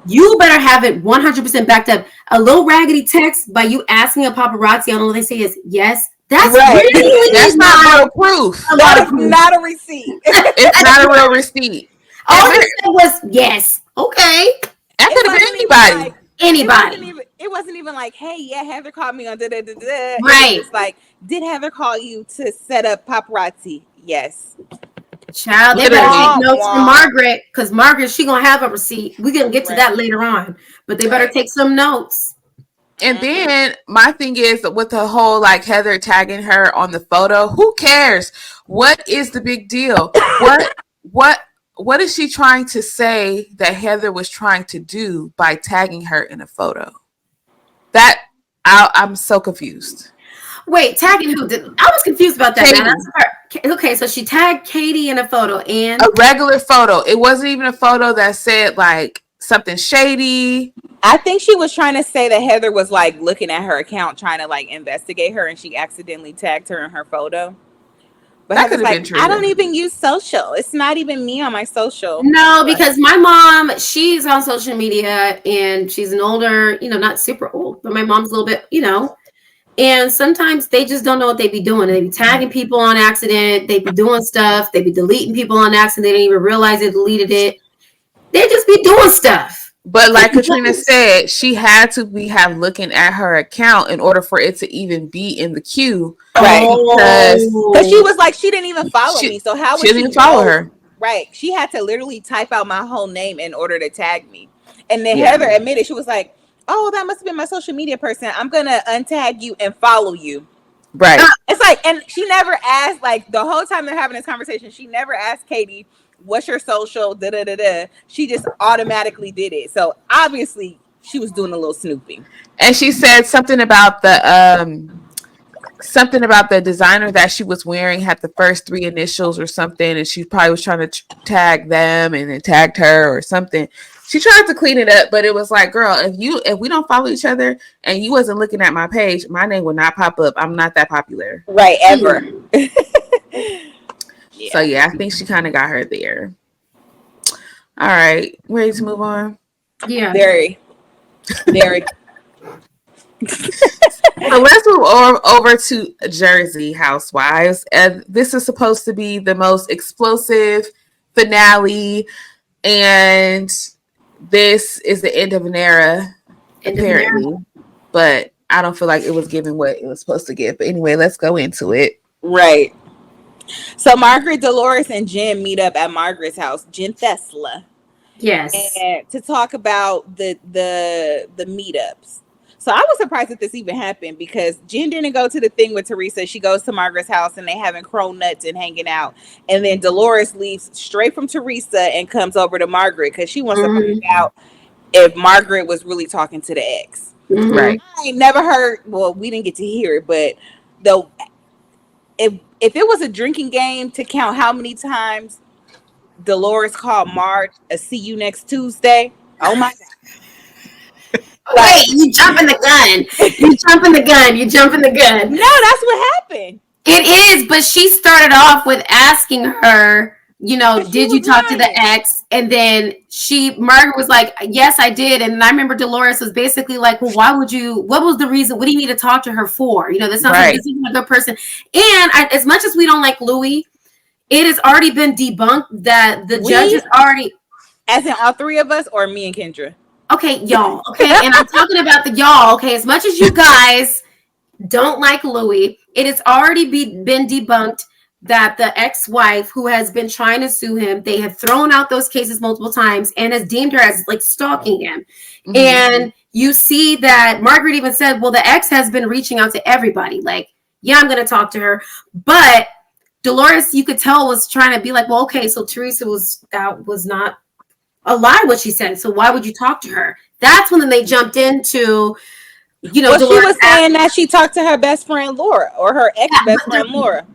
you better have it 100% backed up. A little raggedy text by you asking a paparazzi, I don't know what they say is yes. That's really that's not real proof. That is not a receipt. It's not a real receipt. All he said was yes. Okay. That could have been anybody. Anybody. It wasn't even like, hey, yeah, Heather called me on da-da-da-da. Right. It's like, did Heather call you to set up paparazzi? Yes. Child, they better take notes from Margaret, because Margaret, she gonna have a receipt. We're gonna get to that later on, but they better take some notes. And then my thing is with the whole like Heather tagging her on the photo, who cares? What is the big deal? What is she trying to say that Heather was trying to do by tagging her in a photo? That I'm so confused. Wait, tagging who? I was confused about that. Okay, so she tagged Katie in a photo and a regular photo. It wasn't even a photo that said like something shady. I think she was trying to say that Heather was like looking at her account, trying to like investigate her, and she accidentally tagged her in her photo. But that could have been true. I don't even use social. It's not even me on my social. No, because my mom, she's on social media and she's an older, not super old, but my mom's a little bit, and sometimes they just don't know what they be doing. They be tagging people on accident. They be doing stuff. They be deleting people on accident. They didn't even realize they deleted it. They just be doing stuff. But like Katrina said, she had to have looking at her account in order for it to even be in the queue. Right. Because she was like, she didn't even follow me. So how would she didn't follow her? Right. She had to literally type out my whole name in order to tag me. And then Heather admitted, she was like, oh, that must have been my social media person. I'm going to untag you and follow you. Right. It's like, and she never asked, like the whole time they're having this conversation, she never asked Katie, what's your social, da-da-da-da. She just automatically did it. So obviously she was doing a little snooping. And she said something about the designer that she was wearing had the first three initials or something, and she probably was trying to tag them and then tagged her or something. She tried to clean it up, but it was like, girl, if we don't follow each other and you wasn't looking at my page, my name would not pop up. I'm not that popular. Right, ever. Yeah. So yeah, I think she kind of got her there. All right, ready to move on? Yeah, very. So let's move over to Jersey Housewives, and this is supposed to be the most explosive finale, and this is the end of an era, apparently. But I don't feel like it was giving what it was supposed to give. But anyway, let's go into it. Right. So Margaret, Dolores, and Jen meet up at Margaret's house, Jen Thesla. Yes. And to talk about the meetups. So I was surprised that this even happened because Jen didn't go to the thing with Teresa. She goes to Margaret's house and they having crow nuts and hanging out. And then Dolores leaves straight from Teresa and comes over to Margaret because she wants to find out if Margaret was really talking to the ex. Right. I ain't never heard, well, we didn't get to hear it, but if it was a drinking game to count how many times Dolores called Marge a see you next Tuesday, oh my God. Wait, you jumping the gun. You jumping the gun. No, that's what happened. It is, but she started off with asking her, did you talk to the ex? And then Margaret was like, yes, I did. And I remember Dolores was basically like, well, what was the reason? What do you need to talk to her for? This sounds like this isn't a good person. And as much as we don't like Louis, it has already been debunked that the judges already. As in all three of us or me and Kendra? Okay, y'all. Okay, and I'm talking about the y'all. Okay, as much as you guys don't like Louis, it has already been debunked that the ex-wife who has been trying to sue him, they have thrown out those cases multiple times and has deemed her as like stalking him. Mm-hmm. And you see that Margaret even said, well, the ex has been reaching out to everybody. Like, yeah, I'm going to talk to her. But Dolores, you could tell, was trying to be like, well, okay, so Teresa was not a lie what she said. So why would you talk to her? That's when they jumped into, well, Dolores she was saying that she talked to her best friend Laura, or her ex-best friend Laura.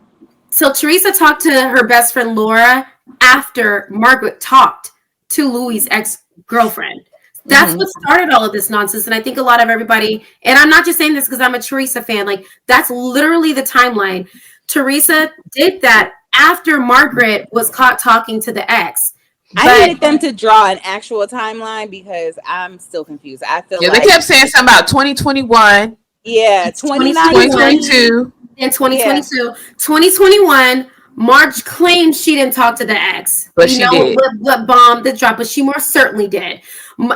So Teresa talked to her best friend Laura after Margaret talked to Louis' ex-girlfriend. That's what started all of this nonsense. And I think a lot of everybody, and I'm not just saying this because I'm a Teresa fan, like that's literally the timeline. Teresa did that after Margaret was caught talking to the ex. I needed them to draw an actual timeline because I'm still confused. I feel like they kept saying something about 2021. Yeah, 2022. In 2022. Yeah. 2021, Marge claimed she didn't talk to the ex. But she did. What bombed the drop, but she more certainly did.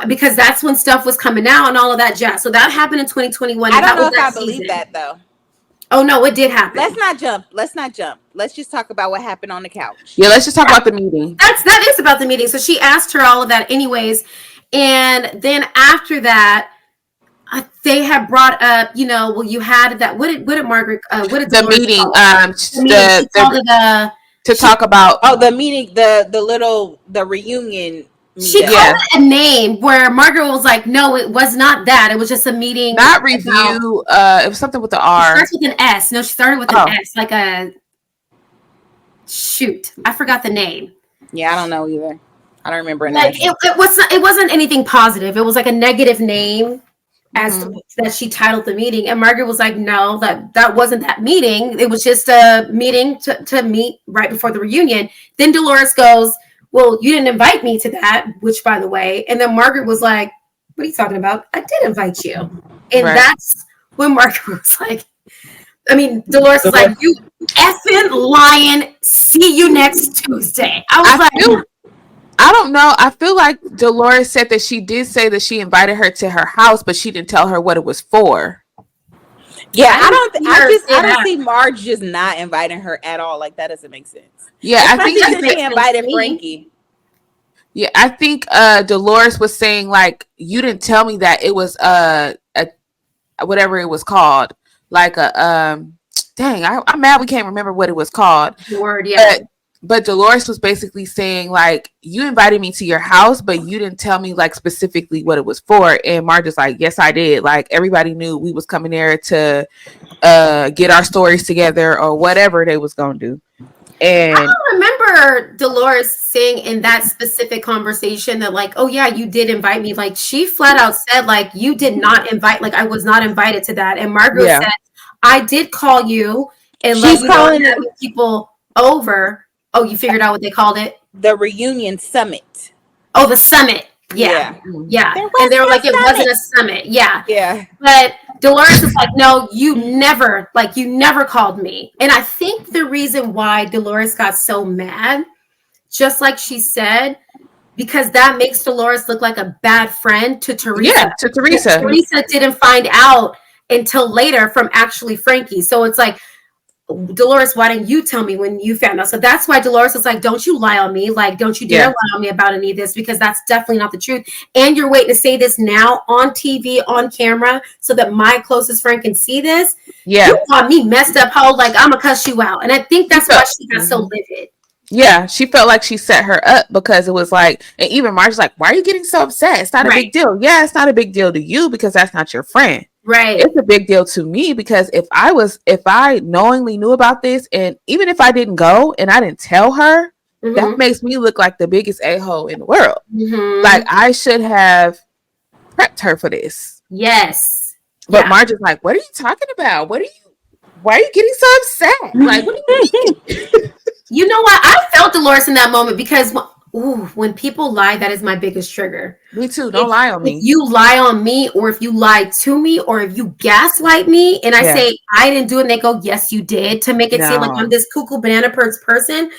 Because that's when stuff was coming out and all of that jazz. So that happened in 2021. I don't know if I believe that, though. Oh, no, it did happen. Let's not jump. Let's just talk about what happened on the couch. Yeah, let's just talk about the meeting. That is about the meeting. So she asked her all of that anyways. And then after that, they had brought up, well, you had that. What did Margaret? What did the meeting? To talk about the meeting, the reunion. She called it a name where Margaret was like, "No, it was not that. It was just a meeting." Not review. It was something with the R. It starts with an S. No, she started with an S, like a. Shoot, I forgot the name. Yeah, I don't know either. I don't remember. It wasn't anything positive. It was like a negative name. That she titled the meeting, and Margaret was like, no, that wasn't that meeting. It was just a meeting to meet right before the reunion. Then Dolores goes, well, you didn't invite me to that, which by the way, and then Margaret was like, what are you talking about? I did invite you. And that's when Margaret was like, Dolores was like, you effing lying, see you next Tuesday. I don't know. I feel like Dolores said that she did say that she invited her to her house, but she didn't tell her what it was for. Yeah, I don't see Marge just not inviting her at all. Like that doesn't make sense. Yeah, I think she invited Frankie. Yeah, I think Dolores was saying like you didn't tell me that it was a whatever it was called, like a dang, I'm mad we can't remember what it was called. Word, yeah. But Dolores was basically saying, like, you invited me to your house, but you didn't tell me, like, specifically what it was for. And Marge is like, yes, I did. Like, everybody knew we was coming there to get our stories together or whatever they was going to do. And I don't remember Dolores saying in that specific conversation that, like, oh, yeah, you did invite me. Like, she flat out said, like, you did not invite, like, I was not invited to that. And Margaret said, I did call you and she's calling people over. Oh, you figured out what they called it? The reunion summit. Oh, the summit. Yeah. And they were like, it wasn't a summit. Yeah. Yeah. But Dolores is like, no, you never called me. And I think the reason why Dolores got so mad, just like she said, because that makes Dolores look like a bad friend to Teresa. Yeah, to Teresa. Teresa didn't find out until later from actually Frankie. So it's like, Dolores, why didn't you tell me when you found out? So that's why Dolores was like, don't you lie on me. Like, don't you dare lie on me about any of this, because that's definitely not the truth. And you're waiting to say this now on TV, on camera, so that my closest friend can see this. Yeah. You got me messed up, how like, I'm going to cuss you out. And I think that's why she got so livid. Yeah, she felt like she set her up because it was like, and even Marge's like, why are you getting so upset? It's not a big deal. Yeah, it's not a big deal to you because that's not your friend. Right. It's a big deal to me because if I knowingly knew about this, and even if I didn't go and I didn't tell her, that makes me look like the biggest a-hole in the world. Like I should have prepped her for this. Yes. But Marge is like, what are you talking about? Why are you getting so upset? Like, what do you mean? You know what? I felt Dolores in that moment because when people lie, that is my biggest trigger. Me too. Don't lie on me. If you lie on me, or if you lie to me, or if you gaslight me, and I say I didn't do it, and they go, yes, you did, to make it seem like I'm this cuckoo banana person.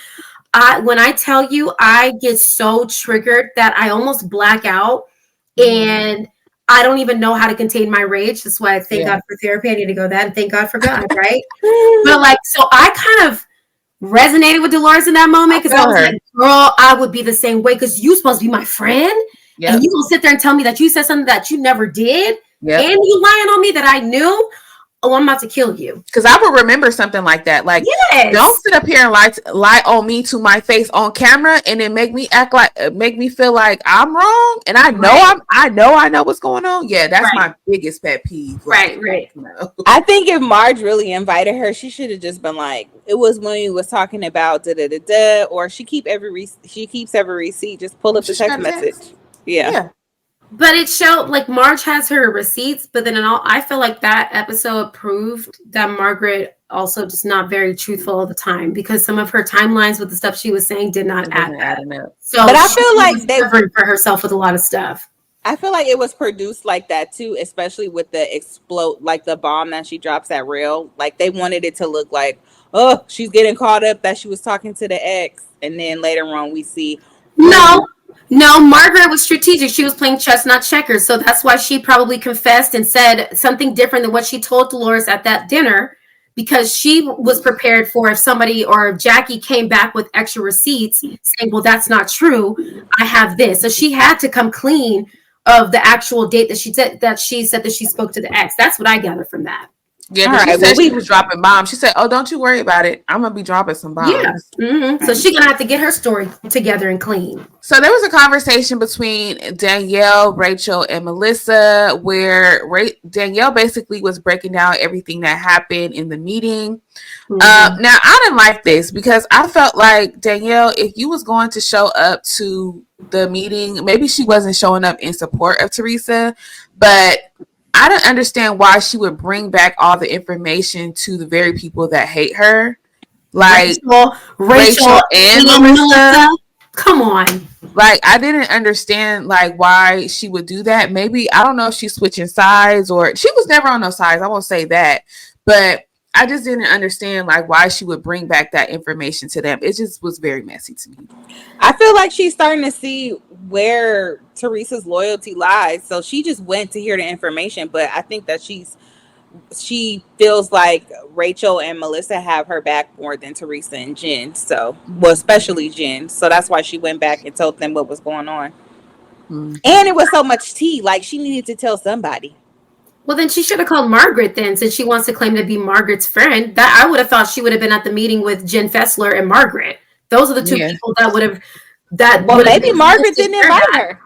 When I tell you, I get so triggered that I almost black out, and I don't even know how to contain my rage. That's why I thank God for therapy. I need to go that, and thank God for God, right? But like, so I kind of resonated with Dolores in that moment because I was like, girl, I would be the same way because you supposed to be my friend, and you gonna sit there and tell me that you said something that you never did, and you lying on me that I knew. Oh, I'm about to kill you. Because I would remember something like that. Like, don't sit up here and lie on me to my face on camera, and then make me feel like I'm wrong, and I know I know what's going on. Yeah, that's my biggest pet peeve. Right. No. I think if Marge really invited her, she should have just been like, "It was when we was talking about da da da da," or she keeps every receipt. Just pull up the text message. Yeah. But it showed like Marge has her receipts, but then I feel like that episode proved that Margaret also just not very truthful all the time because some of her timelines with the stuff she was saying did not add up. So, but I feel like they covered for herself with a lot of stuff. I feel like it was produced like that too, especially with the bomb that she drops at Rail. Like they wanted it to look like, oh, she's getting caught up that she was talking to the ex, and then later on we see No, Margaret was strategic. She was playing chess, not checkers. So that's why she probably confessed and said something different than what she told Dolores at that dinner, because she was prepared for if somebody or if Jackie came back with extra receipts saying, well, that's not true. I have this. So she had to come clean of the actual date that she said that she spoke to the ex. That's what I gathered from that. Yeah, she said she was dropping bombs. She said, "Oh, don't you worry about it. I'm gonna be dropping some bombs." Yeah. Mm-hmm. So she's gonna have to get her story together and clean. So there was a conversation between Danielle, Rachel, and Melissa, where Danielle basically was breaking down everything that happened in the meeting. Mm-hmm. Now I didn't like this because I felt like Danielle, if you was going to show up to the meeting, maybe she wasn't showing up in support of Teresa, but I don't understand why she would bring back all the information to the very people that hate her. Like Rachel and Melissa. Come on. Like, I didn't understand like why she would do that. Maybe, I don't know if she's switching sides, or she was never on those sides. I won't say that. But I just didn't understand like why she would bring back that information to them. It just was very messy to me. I feel like she's starting to see where Teresa's loyalty lies. So she just went to hear the information. But I think that she feels like Rachel and Melissa have her back more than Teresa and Jen. So, well, especially Jen. So that's why she went back and told them what was going on. Mm-hmm. And it was so much tea. Like, she needed to tell somebody. Well, then she should have called Margaret then, since she wants to claim to be Margaret's friend. That I would have thought she would have been at the meeting with Jen Fessler and Margaret. Those are the two people that would have. Well, maybe Margaret didn't invite her.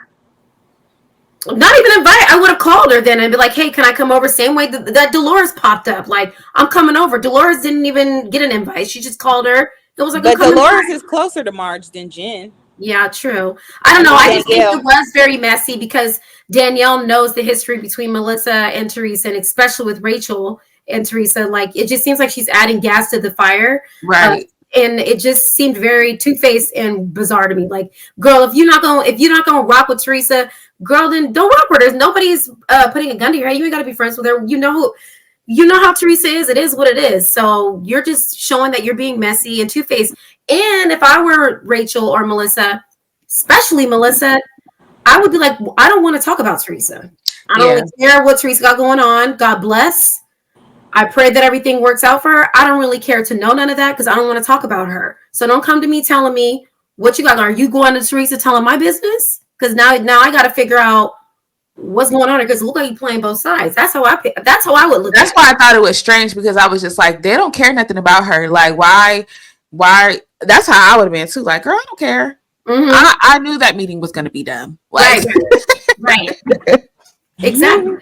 Not even invite. I would have called her then and be like, "Hey, can I come over?" Same way that Dolores popped up. Like, I'm coming over. Dolores didn't even get an invite. She just called her. It was like, but Dolores is closer to Marge than Jen. Yeah, true. I don't know. I just think it was very messy because Danielle knows the history between Melissa and Teresa, and especially with Rachel and Teresa. Like, it just seems like she's adding gas to the fire. Right. And it just seemed very two-faced and bizarre to me. Like, girl, if you're not gonna rock with Teresa, girl, then don't rock with her. Nobody's putting a gun to your head. You ain't gotta be friends with her. You know how Teresa is. It is what it is. So you're just showing that you're being messy and two-faced. And if I were Rachel or Melissa, especially Melissa, I would be like, I don't want to talk about Teresa. I don't really care what Teresa got going on. God bless. I pray that everything works out for her. I don't really care to know none of that because I don't want to talk about her. So don't come to me telling me what you got. Are you going to Teresa telling my business? Because now I got to figure out what's going on. Because look like you playing both sides. That's how I would look. That's why I thought it was strange, because I was just like, they don't care nothing about her. Like, why? That's how I would have been too. Like, girl, I don't care. Mm-hmm. I knew that meeting was going to be done. Like, right. Exactly.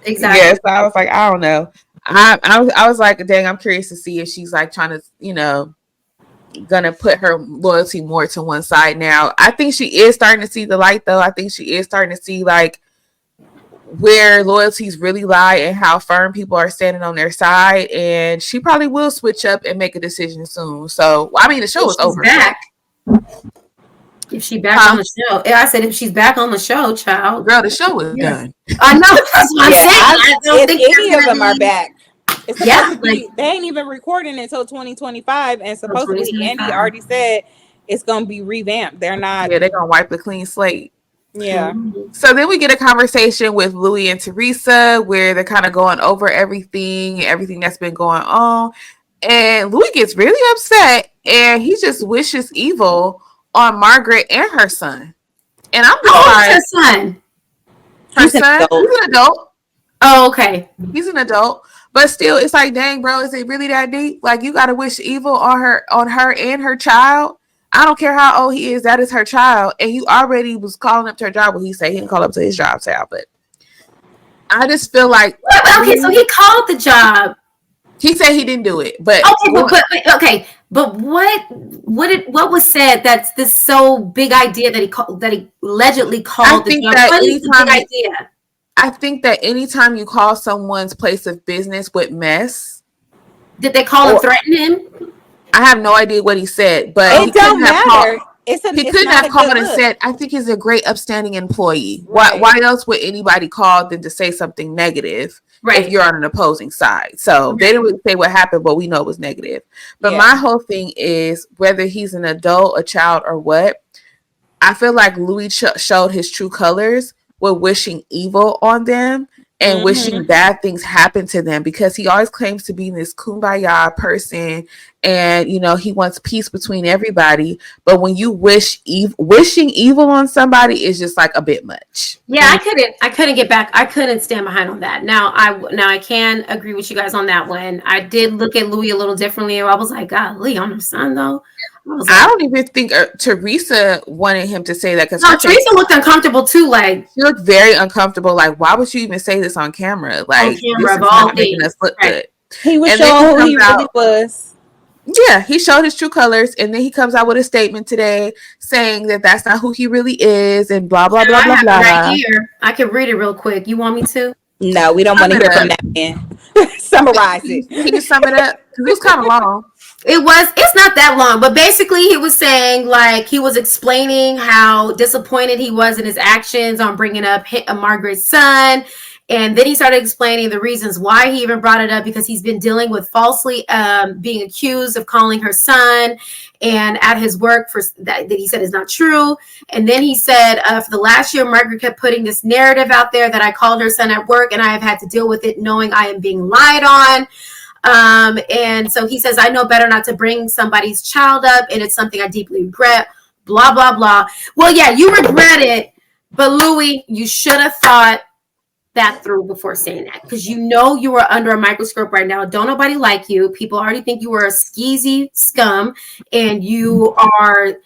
Yeah, so I was like, I don't know. I was like, dang, I'm curious to see if she's like trying to, gonna put her loyalty more to one side now. I think she is starting to see the light, though. I think she is starting to see like where loyalties really lie and how firm people are standing on their side. And she probably will switch up and make a decision soon. So, I mean, the show is over. If she's back on the show. I said if she's back on the show, child. Girl, the show is done. I know. That's what I'm saying. I don't think any of them are back. They ain't even recording until 2025. And supposedly Andy already said it's going to be revamped. They're not. Yeah, they're going to wipe the clean slate. Yeah. So then we get a conversation with Louis and Teresa where they're kind of going over everything that's been going on. And Louis gets really upset and he just wishes evil on Margaret and her son. And I'm just How old like, is her son? her son, he's an adult. Oh, okay. He's an adult. But still, it's like, dang, bro, is it really that deep? Like, you gotta wish evil on her and her child. I don't care how old he is, that is her child. And you already was calling up to her job. Well, he said he didn't call up to his job now, but I just feel like Okay, so he called the job. He said he didn't do it, but okay, but what was said that's this so big idea that he allegedly called the job? What is the big idea? I think that anytime you call someone's place of business with mess, did they call and threaten him? I have no idea what he said, but it don't matter. He couldn't have called and said, I think he's a great upstanding employee. Right. Why else would anybody call than to say something negative if you're on an opposing side? So they didn't really say what happened, but we know it was negative. But my whole thing is, whether he's an adult, a child, or what, I feel like Louis showed his true colors with wishing evil on them and wishing bad things happen to them, because he always claims to be this kumbaya person and, you know, he wants peace between everybody. But when you wishing evil on somebody is just like a bit much. Yeah, I couldn't get back. I couldn't stand behind on that. Now I can agree with you guys on that one. I did look at Louis a little differently. I was like, golly, on her son though. I don't even think Teresa wanted him to say that, because Teresa looked uncomfortable too. Like, she looked very uncomfortable. Like, why would you even say this on camera? Like, this is not making us look good. He was showing who he really was. Yeah, he showed his true colors, and then he comes out with a statement today saying that that's not who he really is, and blah blah blah blah blah. Right here, I can read it real quick. You want me to? No, we don't want to hear from that man. Summarize it. Can you sum it up? Because it was kind of long. It's not that long, but basically he was saying, like, he was explaining how disappointed he was in his actions on bringing up Margaret's son. And then he started explaining the reasons why he even brought it up, because he's been dealing with falsely being accused of calling her son, and at his work for that he said is not true. And then he said, for the last year, Margaret kept putting this narrative out there that I called her son at work, and I have had to deal with it knowing I am being lied on. And so he says, I know better not to bring somebody's child up, and it's something I deeply regret, blah, blah, blah. Well, yeah, you regret it, but Louis, you should have thought that through before saying that, because you know you are under a microscope right now. Don't nobody like you. People already think you are a skeezy scum, and you are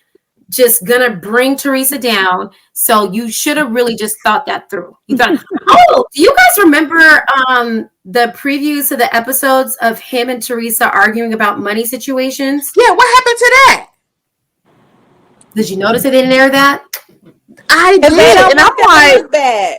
just gonna bring Teresa down. So you should have really just thought that through. You thought, oh, do you guys remember the previews to the episodes of him and Teresa arguing about money situations? Yeah, what happened to that? Did you notice that they didn't air that? I did, and I'm like, bad.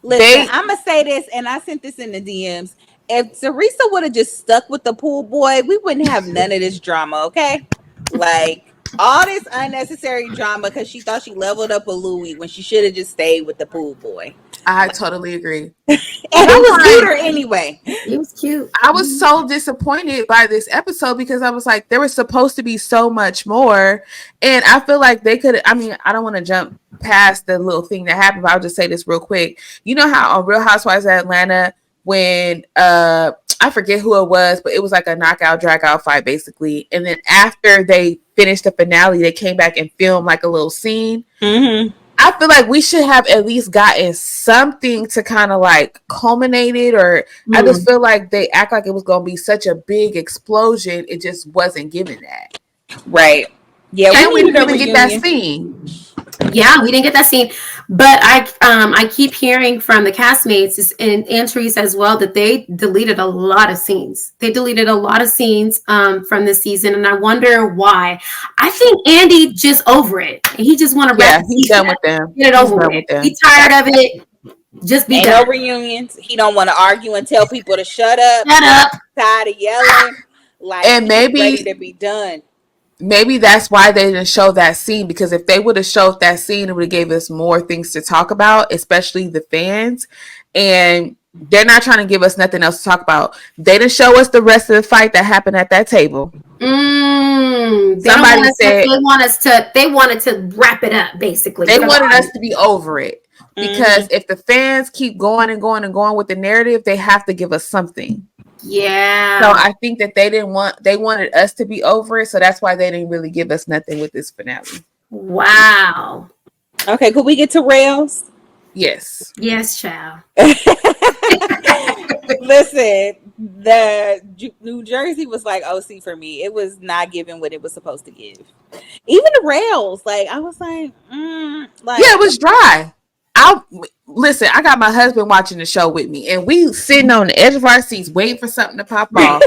Listen, I'm gonna say this, and I sent this in the DMs. If Teresa would have just stuck with the pool boy, we wouldn't have none of this drama, okay? Like, all this unnecessary drama because she thought she leveled up a Louis when she should have just stayed with the pool boy. I totally agree. And he was cuter anyway. He was cute. I was so disappointed by this episode because I was like, there was supposed to be so much more. And I feel like they could, I mean, I don't want to jump past the little thing that happened, but I'll just say this real quick. You know how on Real Housewives of Atlanta, when I forget who it was, but it was like a knockout, drag out fight basically. And then after they finished the finale, they came back and filmed like a little scene. Mm-hmm. I feel like we should have at least gotten something to kind of like culminate it, or I just feel like they act like it was going to be such a big explosion. It just wasn't given that. Right. Yeah. And we didn't even get that scene. Yeah, we didn't get that scene, but I keep hearing from the castmates and Teresa as well that they deleted a lot of scenes. They deleted a lot of scenes from this season, and I wonder why. I think Andy just over it. He just want to wrap. He's done with them. Get it over with. He's tired of it. Just be done. No reunions. He don't want to argue and tell people to shut up. Shut up. Tired of yelling. Like, and maybe ready to be done. Maybe that's why they didn't show that scene, because if they would have showed that scene, it would have gave us more things to talk about, especially the fans. And They're not trying to give us nothing else to talk about. They didn't show us the rest of the fight that happened at that table. Somebody said they wanted to wrap it up, basically. They wanted us to be over it. Because if the fans keep going and going and going with the narrative, they have to give us something. Yeah. So I think that they wanted us to be over it. So that's why they didn't really give us nothing with this finale. Wow. Okay, could we get to rails? Yes. Yes, child. Listen, the New Jersey was like OC for me. It was not giving what it was supposed to give. Even the rails, like I was like, yeah, it was dry. Listen, I got my husband watching the show with me, and we sitting on the edge of our seats waiting for something to pop off.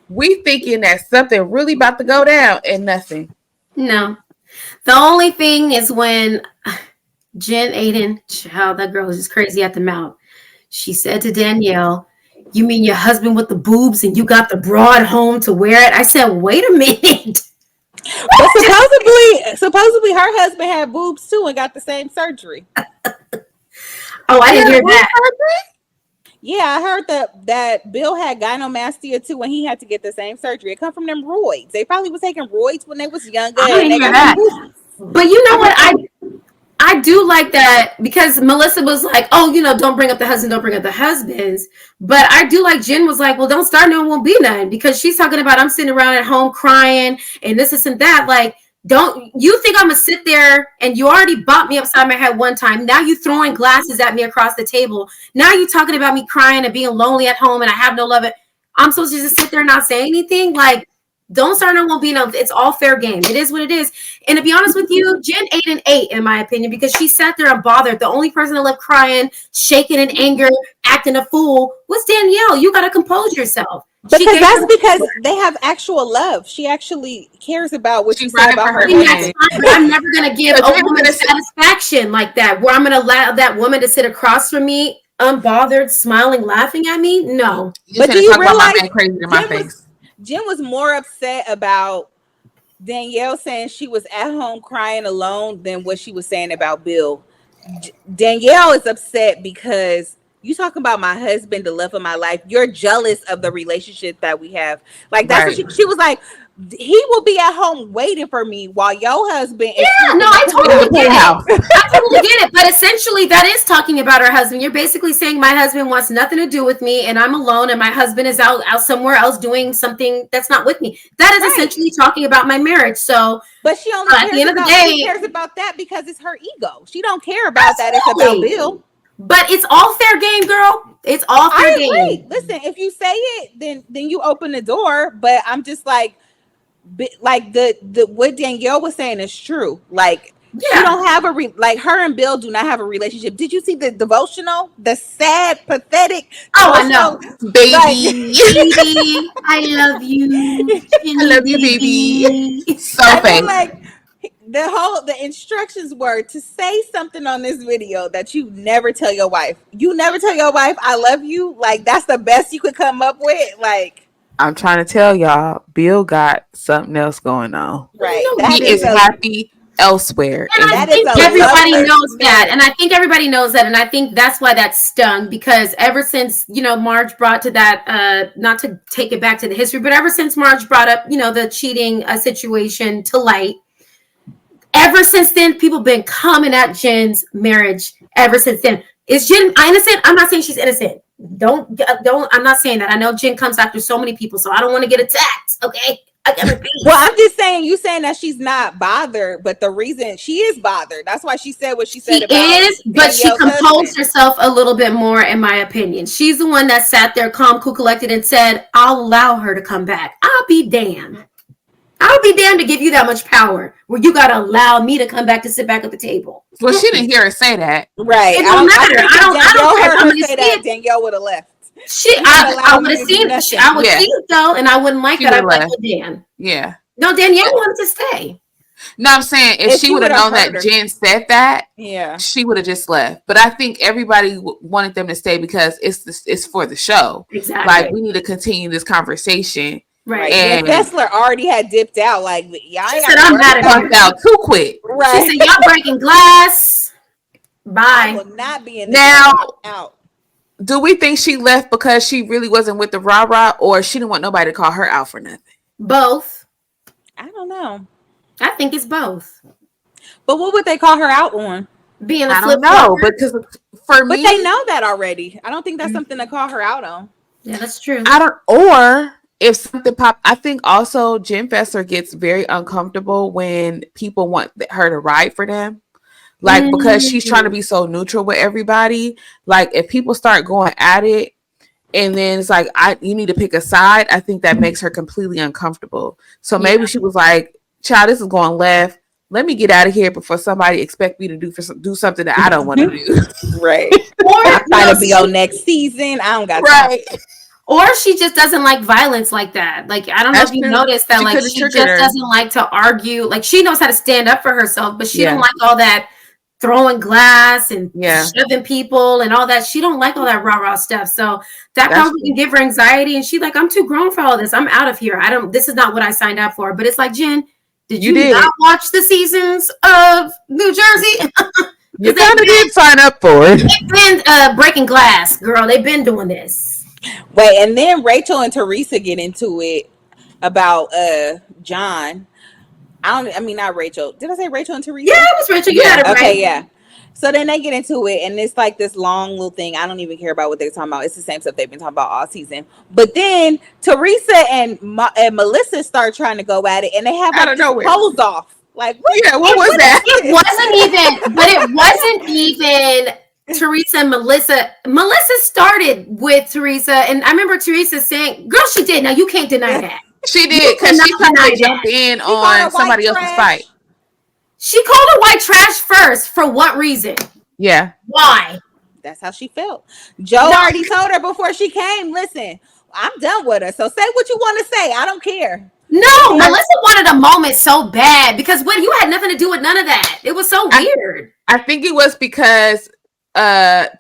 We thinking that something really about to go down, and nothing. No. The only thing is when Jen Aiden, child, that girl was just crazy at the mouth. She said to Danielle, "You mean your husband with the boobs and you got the broad home to wear it?" I said, "Wait a minute." But supposedly her husband had boobs too and got the same surgery. Oh, I didn't hear that. Yeah, I heard that Bill had gynecomastia too, and he had to get the same surgery. It come from them roids. They probably was taking roids when they was younger. I didn't hear that. But you know what? I do like that because Melissa was like, "Oh, don't bring up the husband, don't bring up the husbands." But I do like Jen was like, "Well, don't start, no, it won't be none," because she's talking about I'm sitting around at home crying and this and that. Like, don't you think I'm gonna sit there and you already bopped me upside my head one time? Now you throwing glasses at me across the table. Now you talking about me crying and being lonely at home and I have no love. I'm supposed to just sit there and not say anything? Like, don't start, no, won't be no. It's all fair game. It is what it is. And to be honest with you, Jen ate an 8 in my opinion because she sat there and bothered. The only person that left crying, shaking in anger, acting a fool was Danielle. You got to compose yourself. Because that's because they have actual love. She actually cares about what you said about her. But I'm never going to give a woman satisfaction like that, where I'm going to allow that woman to sit across from me, unbothered, smiling, laughing at me. No. But do you realize crazy in my face? Jen was more upset about Danielle saying she was at home crying alone than what she was saying about Bill. Danielle is upset because you talking about my husband, the love of my life. You're jealous of the relationship that we have. Like that's what she was like. He will be at home waiting for me while your husband is I totally get it. I totally get it. But essentially that is talking about her husband. You're basically saying my husband wants nothing to do with me and I'm alone and my husband is out somewhere else doing something that's not with me. That is essentially talking about my marriage. So but she only at the end of the day, she cares about that because it's her ego. She don't care about that. It's about Bill. But it's all fair game, girl. It's all fair game. Listen, if you say it, then you open the door. But I'm just like the what Danielle was saying is true. Like you don't have like her and Bill do not have a relationship. Did you see the devotional? The sad, pathetic. Oh, I know, baby. Baby, I love you. I love you, baby. So fake. Like the instructions were to say something on this video that you never tell your wife. You never tell your wife I love you. Like that's the best you could come up with. Like I'm trying to tell y'all, Bill got something else going on. Right. He is happy elsewhere. And I think everybody knows that. And I think everybody knows that. And I think that's why that stung. Because ever since, Marge brought to that, not to take it back to the history, but ever since Marge brought up, the cheating situation to light, ever since then, people been coming at Jen's marriage ever since then. Is Jen innocent? I'm not saying she's innocent. Don't. I'm not saying that. I know Jen comes after so many people, so I don't want to get attacked. Okay. Well, I'm just saying, you saying that she's not bothered, but the reason she is bothered, that's why she said what she said. But she composed herself a little bit more, in my opinion. She's the one that sat there calm, cool, collected, and said, "I'll allow her to come back." I'll be damned. I'll be damned to give you that much power where you gotta allow me to come back to sit back at the table. Well, she didn't hear her say that, right? It don't matter. I don't heard her say that. Danielle would have left. I would have seen it. I would see it though, and I wouldn't like that. I'd like Dan. Yeah. No, Danielle wanted to stay. No, I'm saying if she would have known that Jen said that, she would have just left. But I think everybody wanted them to stay because it's for the show. Exactly. Like we need to continue this conversation. Right. And Fessler already had dipped out. Like y'all said, I'm not out too quick. Right. She said, y'all breaking glass. Bye. I will not be in now. Out. do we think she left because she really wasn't with the rah-rah, or she didn't want nobody to call her out for nothing? Both. I don't know. I think it's both. But what would they call her out on? Being a I flip don't know, flopper. because for me, But they know that already. I don't think that's something to call her out on. Yeah, that's true. or if something pop, I think also Jen Fester gets very uncomfortable when people want her to ride for them. Like, because she's trying to be so neutral with everybody. Like, if people start going at it, and then it's like, you need to pick a side, I think that makes her completely uncomfortable. So maybe she was like, child, this is going left. Let me get out of here before somebody expect me to do something that I don't want to do. Right. I'm trying to be on next season. I don't got time. Or she just doesn't like violence like that. Like, I don't know if you noticed that, like, she just doesn't like to argue. Like, she knows how to stand up for herself, but she don't like all that throwing glass and shoving people and all that. She don't like all that rah-rah stuff. So that probably can give her anxiety. And she's like, I'm too grown for all this. I'm out of here. This is not what I signed up for. But it's like, Jen, did you not watch the seasons of New Jersey? You kind of did sign up for it. They've been breaking glass, girl. They've been doing this. Wait, and then Rachel and Teresa get into it about John. Not Rachel. Did I say Rachel and Teresa? Yeah, it was Rachel. You had it right. Okay, yeah. So then they get into it, and it's like this long little thing. I don't even care about what they're talking about. It's the same stuff they've been talking about all season. But then Teresa and Melissa start trying to go at it, and they have like clothes off. Like, what was that? It wasn't even Teresa and Melissa. Melissa started with Teresa, and I remember Teresa saying, "Girl, she did." Now you can't deny that. She did, because she tried to jump in on somebody else's fight. She called her white trash first. For what reason? Yeah. Why? That's how she felt. Joe already told her before she came, listen, I'm done with her. So say what you want to say. I don't care. No, Melissa wanted a moment so bad because when you had nothing to do with none of that. It was so weird. I think it was because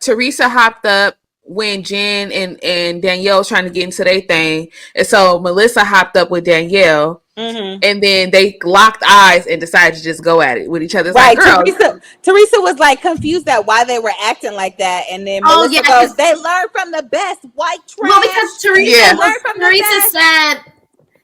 Teresa hopped up when Jen and Danielle was trying to get into their thing. And so Melissa hopped up with Danielle. Mm-hmm. And then they locked eyes and decided to just go at it with each other. Right. Like, Teresa was like confused at why they were acting like that. And then Melissa goes, they learned from the best white trash. Well, because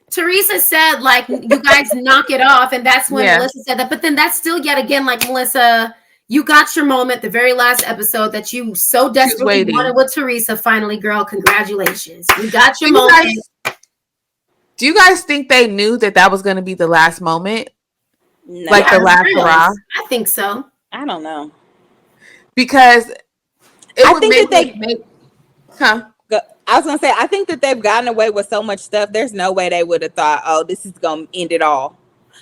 Teresa said, like, you guys knock it off. And that's when Melissa said that. But then that's still yet again, like, Melissa, you got your moment, the very last episode that you so desperately wanted with Teresa. Finally, girl, congratulations. You got your moment. Do you guys think they knew that was going to be the last moment? No. Like the last hurrah? I think so. I don't know. Because I was going to say, I think that they've gotten away with so much stuff. There's no way they would have thought, oh, this is going to end it all.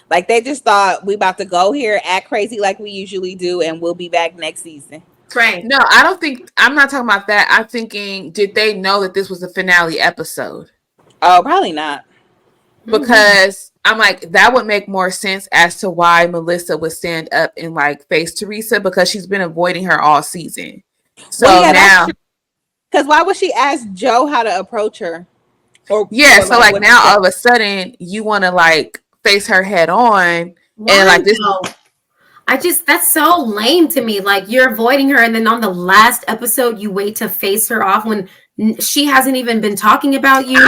Like, they just thought, we about to go here, act crazy like we usually do, and we'll be back next season. Right. No, I'm not talking about that. I'm thinking, did they know that this was the finale episode? Oh, probably not. Because I'm like, that would make more sense as to why Melissa would stand up and like face Teresa, because she's been avoiding her all season. So now, because why would she ask Joe how to approach her? So like now all of a sudden you want to like face her head on. Why and like this. That's so lame to me. Like, you're avoiding her, and then on the last episode you wait to face her off when she hasn't even been talking about you.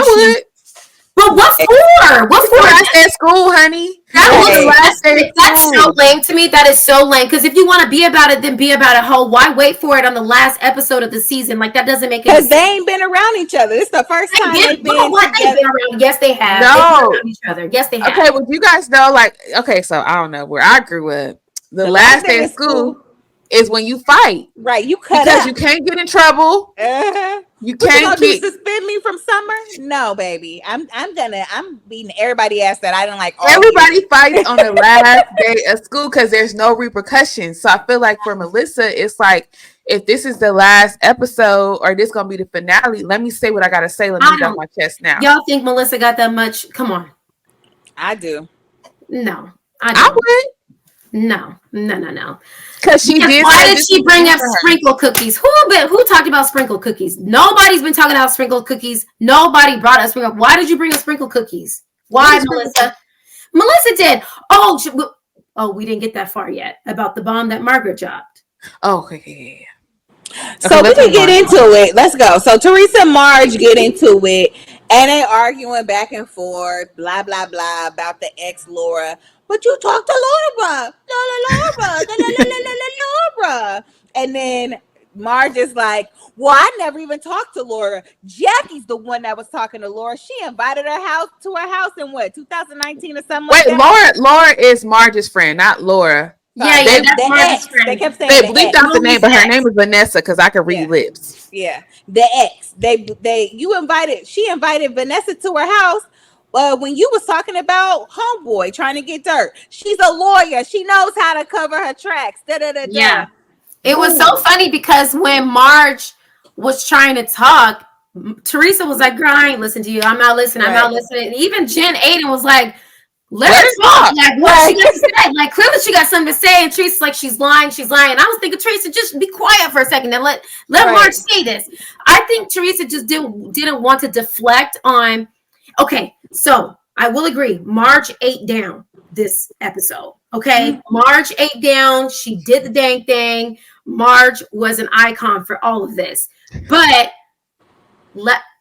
But what for? What for? Last day of school, honey. That's so lame to me. That is so lame. Because if you want to be about it, then be about it. Why wait for it on the last episode of the season? Like, that doesn't make any sense. Because they ain't been around each other. It's the first time they've been around. Yes, they have. No. They've been around each other. Yes, they have. Okay, well, you guys know, like, okay, so I don't know where I grew up. The last day of school is when you fight. Right, you cut because up. You can't get in trouble. You can't suspend me from summer? No, baby. I'm beating everybody ass that I don't like. Everybody fights on the last day of school because there's no repercussions. So I feel like for Melissa, it's like, if this is the last episode or this gonna be the finale, let me say what I gotta say. Let me get off my chest now. Y'all think Melissa got that much? Come on. I do. No, I would. No. Because she did. Why did she bring up sprinkle cookies? Who talked about sprinkle cookies? Nobody's been talking about sprinkle cookies. Nobody brought us sprinkle. Why did you bring us sprinkle cookies? Why, Melissa? Melissa did. Oh, we didn't get that far yet about the bomb that Margaret dropped. Oh, okay. Okay, So we let's can move get on. into it. Let's go. So Teresa and Marge get into it, and they arguing back and forth, blah blah blah, about the ex Laura. But you talk to Laura, Laura, la la la la la la Laura, and then Marge is like, "Well, I never even talked to Laura. Jackie's the one that was talking to Laura. She invited her house in what 2019 or something like Wait, that." Laura is Marge's friend, not Laura. Yeah, Sorry, yeah, They that's the Marge's ex. They friend. kept saying they the bleeped ex. out the name, Louis' but her name ex. is Vanessa because I could read Yeah. lips. Yeah, the ex. She invited Vanessa to her house. When you was talking about homeboy trying to get dirt, she's a lawyer. She knows how to cover her tracks. Da da da Yeah. da. It was so Boom. funny because when Marge was trying to talk, Teresa was like, girl, I ain't listening to you. I'm not listening. I'm not Right. listening. And even Jen Aiden was like, let Let her her talk. talk. Like, what she got to say? Like, clearly she got something to say. And Teresa's like, she's lying. She's lying. And I was thinking, Teresa, just be quiet for a second and let Marge Right. say this. I think Teresa just didn't want to deflect on. Okay, so I will agree. Marge ate down this episode. Okay, Marge ate down. She did the dang thing. Marge was an icon for all of this. But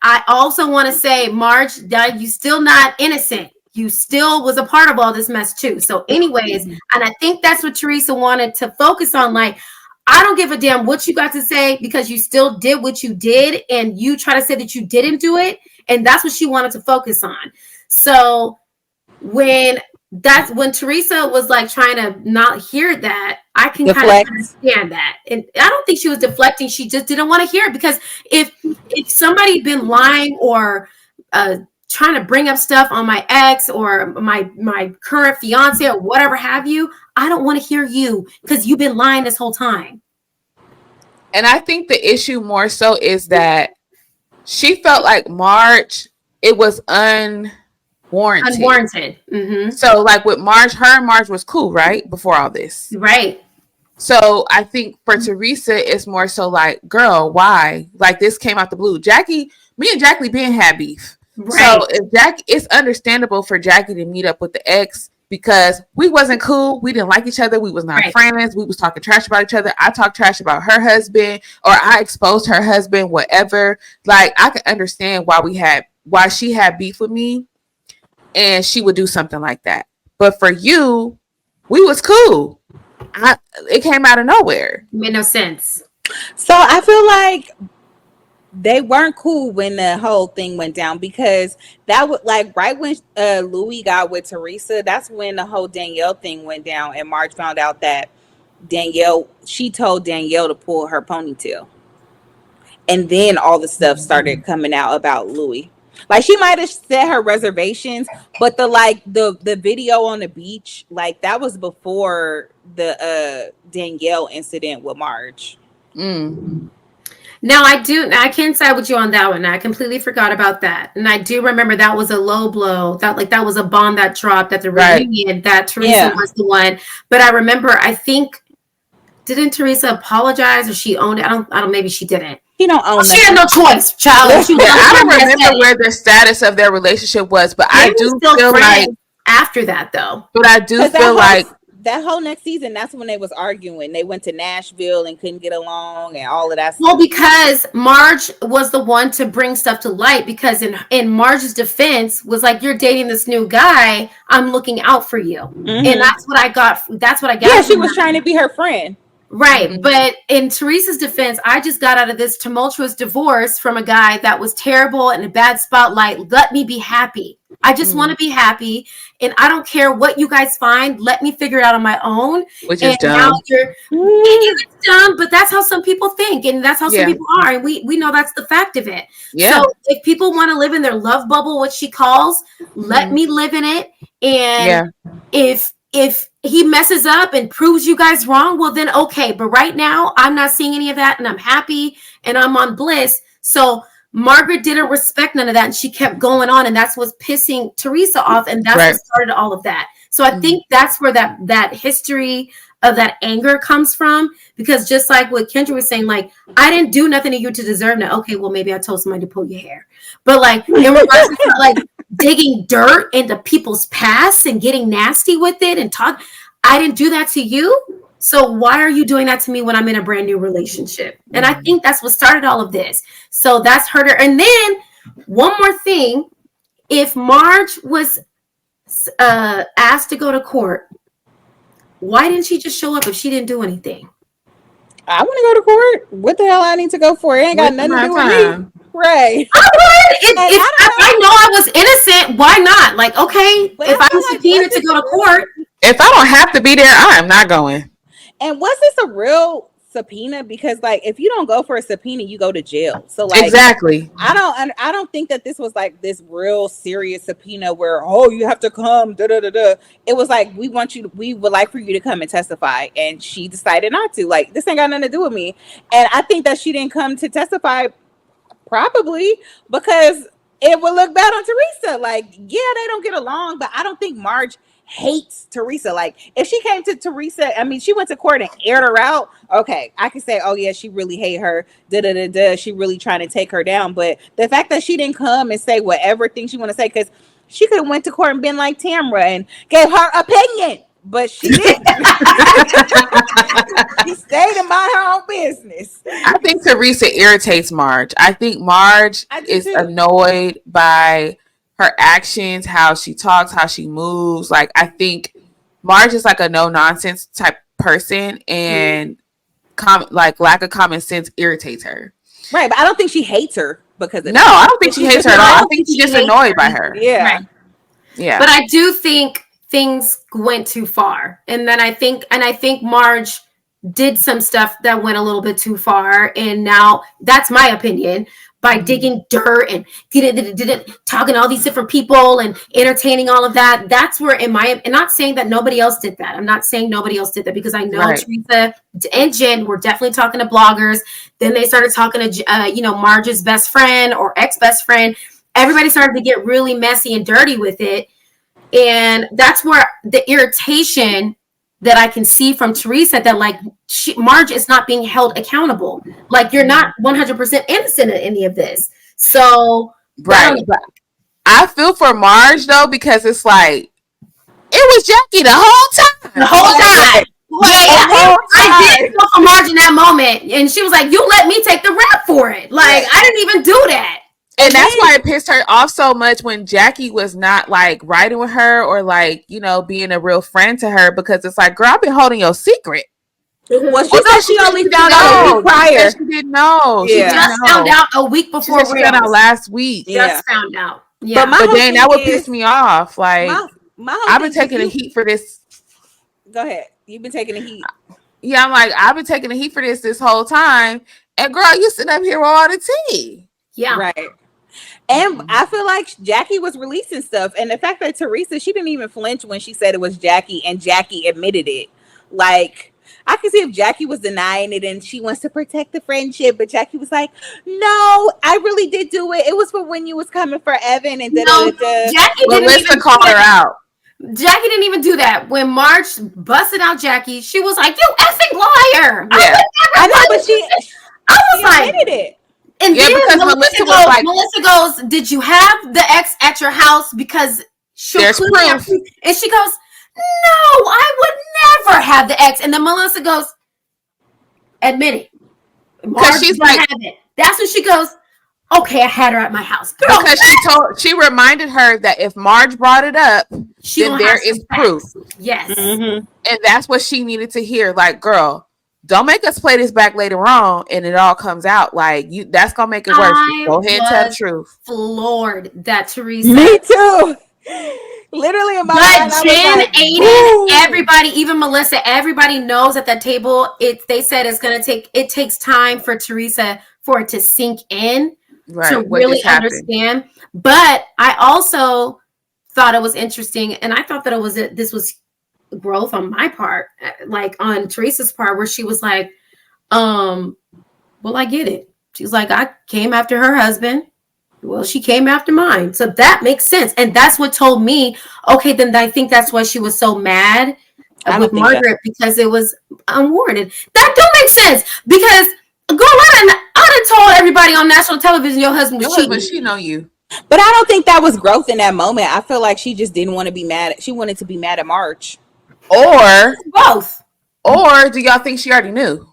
I also want to say, Marge, that you still not innocent. You still was a part of all this mess too. So, anyways, and I think that's what Teresa wanted to focus on. Like, I don't give a damn what you got to say because you still did what you did, and you try to say that you didn't do it, and that's what she wanted to focus on. So when Teresa was like trying to not hear that, I can kind of understand that. And I don't think she was deflecting. She just didn't want to hear it because if somebody been lying or trying to bring up stuff on my ex or my current fiance or whatever have you, I don't want to hear you because you've been lying this whole time. And I think the issue more so is that she felt like Marge, it was unwarranted. Mm-hmm. So like with Marge, her and Marge was cool, right? Before all this. Right. So I think for Teresa, it's more so like, girl, why? Like this came out the blue. Me and Jackie being had beef. Right. So it's understandable for Jackie to meet up with the ex because we wasn't cool. We didn't like each other. We was not friends. We was talking trash about each other. I talked trash about her husband or I exposed her husband, whatever. Like I could understand why she had beef with me and she would do something like that. But for you, we was cool. It came out of nowhere. It made no sense. So I feel like they weren't cool when the whole thing went down because that was like right when Louis got with Teresa, that's when the whole Danielle thing went down and Marge found out that she told Danielle to pull her ponytail. And then all the stuff started coming out about Louis. Like she might have said her reservations, but the video on the beach, like that was before the Danielle incident with Marge. Now I can side with you on that one. I completely forgot about that. And I do remember that was a low blow. That was a bomb that dropped at the reunion that Teresa was the one. But I remember, I think, didn't Teresa apologize or she owned it? I don't maybe she didn't. She don't own it. She had no choice, child. I don't remember where the status of their relationship was, but I do feel like after that though. But I do feel like that whole next season, that's when they was arguing. They went to Nashville and couldn't get along and all of that stuff. Well, because Marge was the one to bring stuff to light because in Marge's defense was like, you're dating this new guy. I'm looking out for you. Mm-hmm. And that's what I got. Yeah, she was trying to be her friend. Right. Mm-hmm. But in Teresa's defense, I just got out of this tumultuous divorce from a guy that was terrible and a bad spotlight. Let me be happy. I just want to be happy. And I don't care what you guys find. Let me figure it out on my own. Which is dumb. It's dumb, but that's how some people think. And that's how some people are. And we know that's the fact of it. Yeah. So if people want to live in their love bubble, what she calls, let me live in it. And if he messes up and proves you guys wrong, well then okay. But right now I'm not seeing any of that and I'm happy and I'm on bliss. So Margaret didn't respect none of that and she kept going on and that's what's pissing Teresa off and that's what started all of that. So I think that's where that history of that anger comes from because just like what Kendra was saying, like I didn't do nothing to you to deserve that. Okay, well maybe I told somebody to pull your hair. But like in regards to like digging dirt into people's past and getting nasty with it and I didn't do that to you. So why are you doing that to me when I'm in a brand new relationship? And I think that's what started all of this. So that's hurt her. And then one more thing, if Marge was asked to go to court, why didn't she just show up if she didn't do anything? I want to go to court. What the hell I need to go for? It ain't got nothing to do with me. Right. If I know I was innocent, why not? Like, okay, if I'm subpoenaed to go to court. If I don't have to be there, I am not going. And was this a real subpoena? Because like, if you don't go for a subpoena, you go to jail. So like, exactly. I don't think that this was like this real serious subpoena where, oh, you have to come. Da da da da. It was like, we would like for you to come and testify, and she decided not to. Like, this ain't got nothing to do with me. And I think that she didn't come to testify probably because it would look bad on Teresa. Like, yeah, they don't get along, but I don't think Marge hates Teresa. Like, if she came to Teresa, I mean, she went to court and aired her out. Okay, I could say, oh yeah, she really hate her. Da da da da. She really trying to take her down. But the fact that she didn't come and say whatever thing she want to say, because she could have went to court and been like Tamara and gave her opinion. But she didn't. She stayed and mind her own business. I think Teresa irritates Marge. I think Marge is annoyed by her actions, how she talks, how she moves. Like, I think Marge is like a no-nonsense type person, and like lack of common sense irritates her. Right, but I don't think she hates her because of no, I don't think she hates her at all. I think she's just annoyed by her. Yeah. Right. Yeah. But I do think things went too far. And then I think Marge did some stuff that went a little bit too far. And now that's my opinion, by digging dirt and talking to all these different people and entertaining all of that. That's where, and not saying that nobody else did that. I'm not saying nobody else did that, because I know Teresa and Jen were definitely talking to bloggers. Then they started talking to, Marge's best friend or ex-best friend. Everybody started to get really messy and dirty with it. And that's where the irritation that I can see from Teresa, that like Marge is not being held accountable. Like, you're not 100% innocent in any of this. So, right. I feel for Marge though, because it's like, it was Jackie the whole time. The whole time. I did feel for Marge in that moment. And she was like, you let me take the rap for it. Like, I didn't even do that. And that's why it pissed her off so much when Jackie was not like riding with her or like, being a real friend to her, because it's like, girl, I've been holding your secret. Well, she said she only found out a week prior. She didn't know. Yeah. She just found out a week before. She found out last week. Just found out. Yeah. But dang, that would piss me off. Like, I've been taking the heat for this. Go ahead. You've been taking the heat. Yeah, I'm like, I've been taking the heat for this whole time. And girl, you sitting up here with all the tea. Yeah. Right. And I feel like Jackie was releasing stuff. And the fact that Teresa, she didn't even flinch when she said it was Jackie, and Jackie admitted it. Like, I can see if Jackie was denying it and she wants to protect the friendship, but Jackie was like, no, I really did do it. It was for when you was coming for Evan and Jackie didn't even call her out. Jackie didn't even do that. When Marge busted out Jackie, she was like, you effing liar. Yeah. I know, but she admitted it. And then Melissa goes, did you have the ex at your house? Because there's proof. And she goes, no, I would never have the ex. And then Melissa goes, admit it. Because she's like, have it. That's when she goes, okay, I had her at my house. Girl, because she reminded her that if Marge brought it up, then there is proof. Yes. Mm-hmm. And that's what she needed to hear. Like, girl, don't make us play this back later on and it all comes out. Like, that's gonna make it worse. Go ahead and tell the truth. Floored that Teresa. Me too. Literally in my mind, Jen, like, Aiden, everybody, even Melissa, everybody knows at that table. They said it takes time for Teresa for it to sink in, to really understand. But I also thought it was interesting, and I thought that this was growth on my part, like on Teresa's part, where she was like, well, I get it. She's like, I came after her husband. Well, she came after mine. So that makes sense. And that's what told me, okay, then I think that's why she was so mad with Margaret, because it was unwarranted. That don't make sense, because girl, I done told everybody on national television your husband was cheating. She know you. But I don't think that was growth in that moment. I feel like she just didn't want to be mad. She wanted to be mad at Marge. Or both. Or do y'all think she already knew?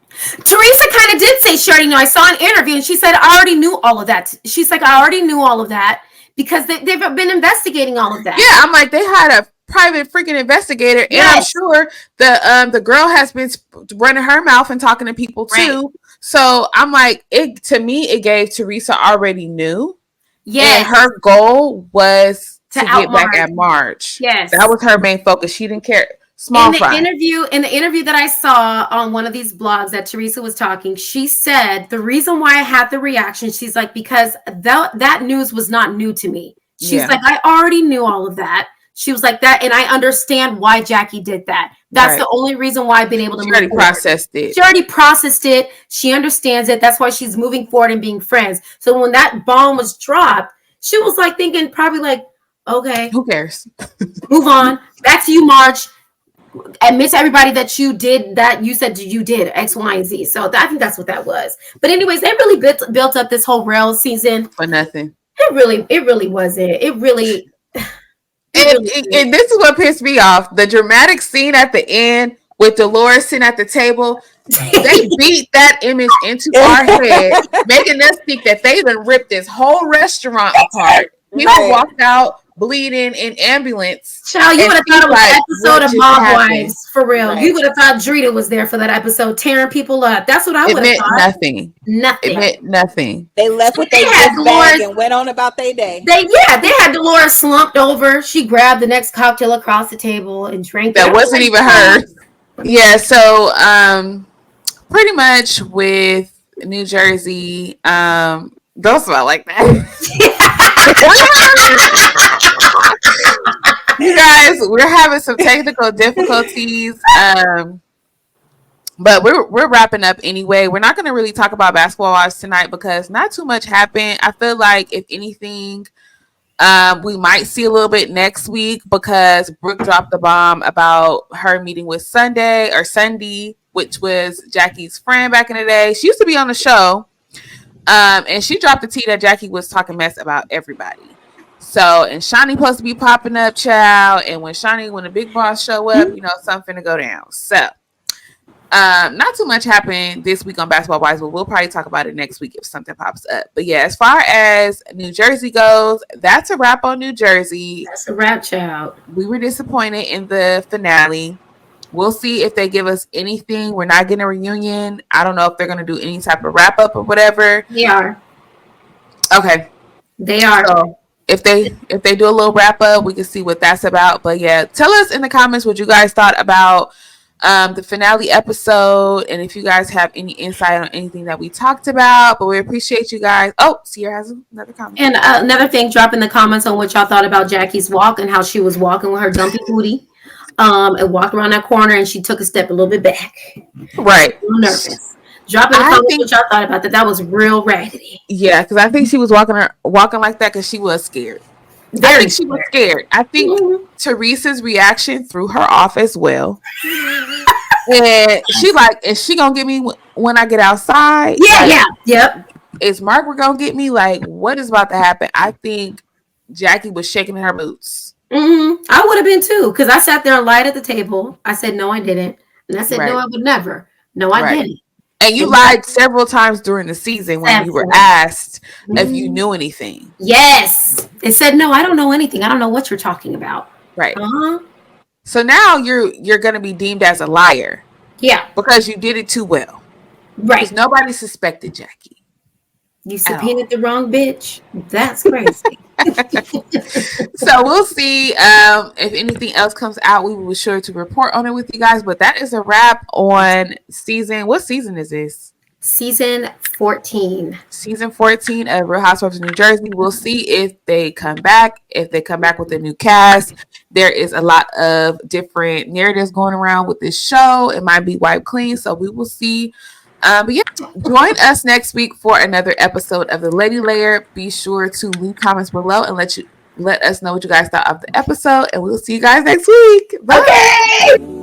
Teresa kind of did say she already knew. I saw an interview and she said, I already knew all of that. She's like, I already knew all of that because they've been investigating all of that. Yeah, I'm like, they had a private freaking investigator, and I'm sure the girl has been running her mouth and talking to people too. Right. So I'm like, to me, it gave Teresa already knew. Yes. And her goal was to get back at Marge. Yes. That was her main focus. She didn't care. In the interview that I saw on one of these blogs that Teresa was talking, she said the reason why I had the reaction, she's like, because that news was not new to me. She's like, I already knew all of that. She was like that, and I understand why Jackie did that. That's the only reason why I've been able to move forward. Processed it. She already processed it. She understands it. That's why she's moving forward and being friends. So when that bomb was dropped, she was like thinking probably like, okay. Who cares? Move on. Back to you, Marge. Admit to everybody that you did that. You said you did X, Y, and Z. So I think that's what that was. But anyways, they really built up this whole rail season for nothing. It really wasn't. It really. And this is what pissed me off: the dramatic scene at the end with Dolores sitting at the table. They beat that image into our head, making us think that they done ripped this whole restaurant apart. People walked out bleeding in ambulance. Child, you would have thought it was an episode of Mob Wives, for real. Right. You would have thought Drita was there for that episode, tearing people up. That's what I would have thought. Nothing. It meant nothing. They left with their bag and went on about their day. They had Dolores slumped over. She grabbed the next cocktail across the table and drank. That wasn't even her. Yeah, so pretty much with New Jersey, don't smell like that. You guys, we're having some technical difficulties, but we're wrapping up anyway. We're not going to really talk about Basketball Wives tonight because not too much happened. I feel like if anything, we might see a little bit next week because Brooke dropped the bomb about her meeting with Sunday, which was Jackie's friend back in the day. She used to be on the show. And she dropped the tea that Jackie was talking mess about everybody. So, and Shawnee supposed to be popping up, child. And when the big boss show up, something to go down. So, not too much happened this week on Basketball Wives, but we'll probably talk about it next week if something pops up. But yeah, as far as New Jersey goes, that's a wrap on New Jersey. That's a wrap, child. We were disappointed in the finale. We'll see if they give us anything. We're not getting a reunion. I don't know if they're going to do any type of wrap up or whatever. They are. Okay. They are. So if they do a little wrap up, we can see what that's about. But yeah, tell us in the comments what you guys thought about the finale episode, and if you guys have any insight on anything that we talked about. But we appreciate you guys. Oh, Sierra has another comment. And another thing, drop in the comments on what y'all thought about Jackie's walk and how she was walking with her dumpy booty. And walked around that corner, and she took a step a little bit back. Right. A little nervous. Drop in the comments what y'all thought about that. That was real raggedy. Yeah, because I think she was walking like that because she was scared. She was scared. I think Teresa's reaction threw her off as well. And is she gonna get me when I get outside? Yep. Is Margaret gonna get me? Like, what is about to happen? I think Jackie was shaking in her boots. I would have been too, because I sat there and lied at the table. I said, no, I didn't. And I said, no, I would never. No, I didn't. And you lied several times during the season when you were asked if you knew anything. Yes. It said, no, I don't know anything. I don't know what you're talking about. Right. So now you're going to be deemed as a liar. Yeah. Because you did it too well. Right. Because nobody suspected Jackie. You subpoenaed the wrong bitch. That's crazy. So we'll see if anything else comes out. We will be sure to report on it with you guys. But that is a wrap on what season is this? Season 14. Season 14 of Real Housewives of New Jersey. We'll see if they come back. If they come back with a new cast. There is a lot of different narratives going around with this show. It might be wiped clean. So we will see. But yeah, join us next week for another episode of The Lady Layer. Be sure to leave comments below and let us know what you guys thought of the episode. And we'll see you guys next week. Bye. Okay.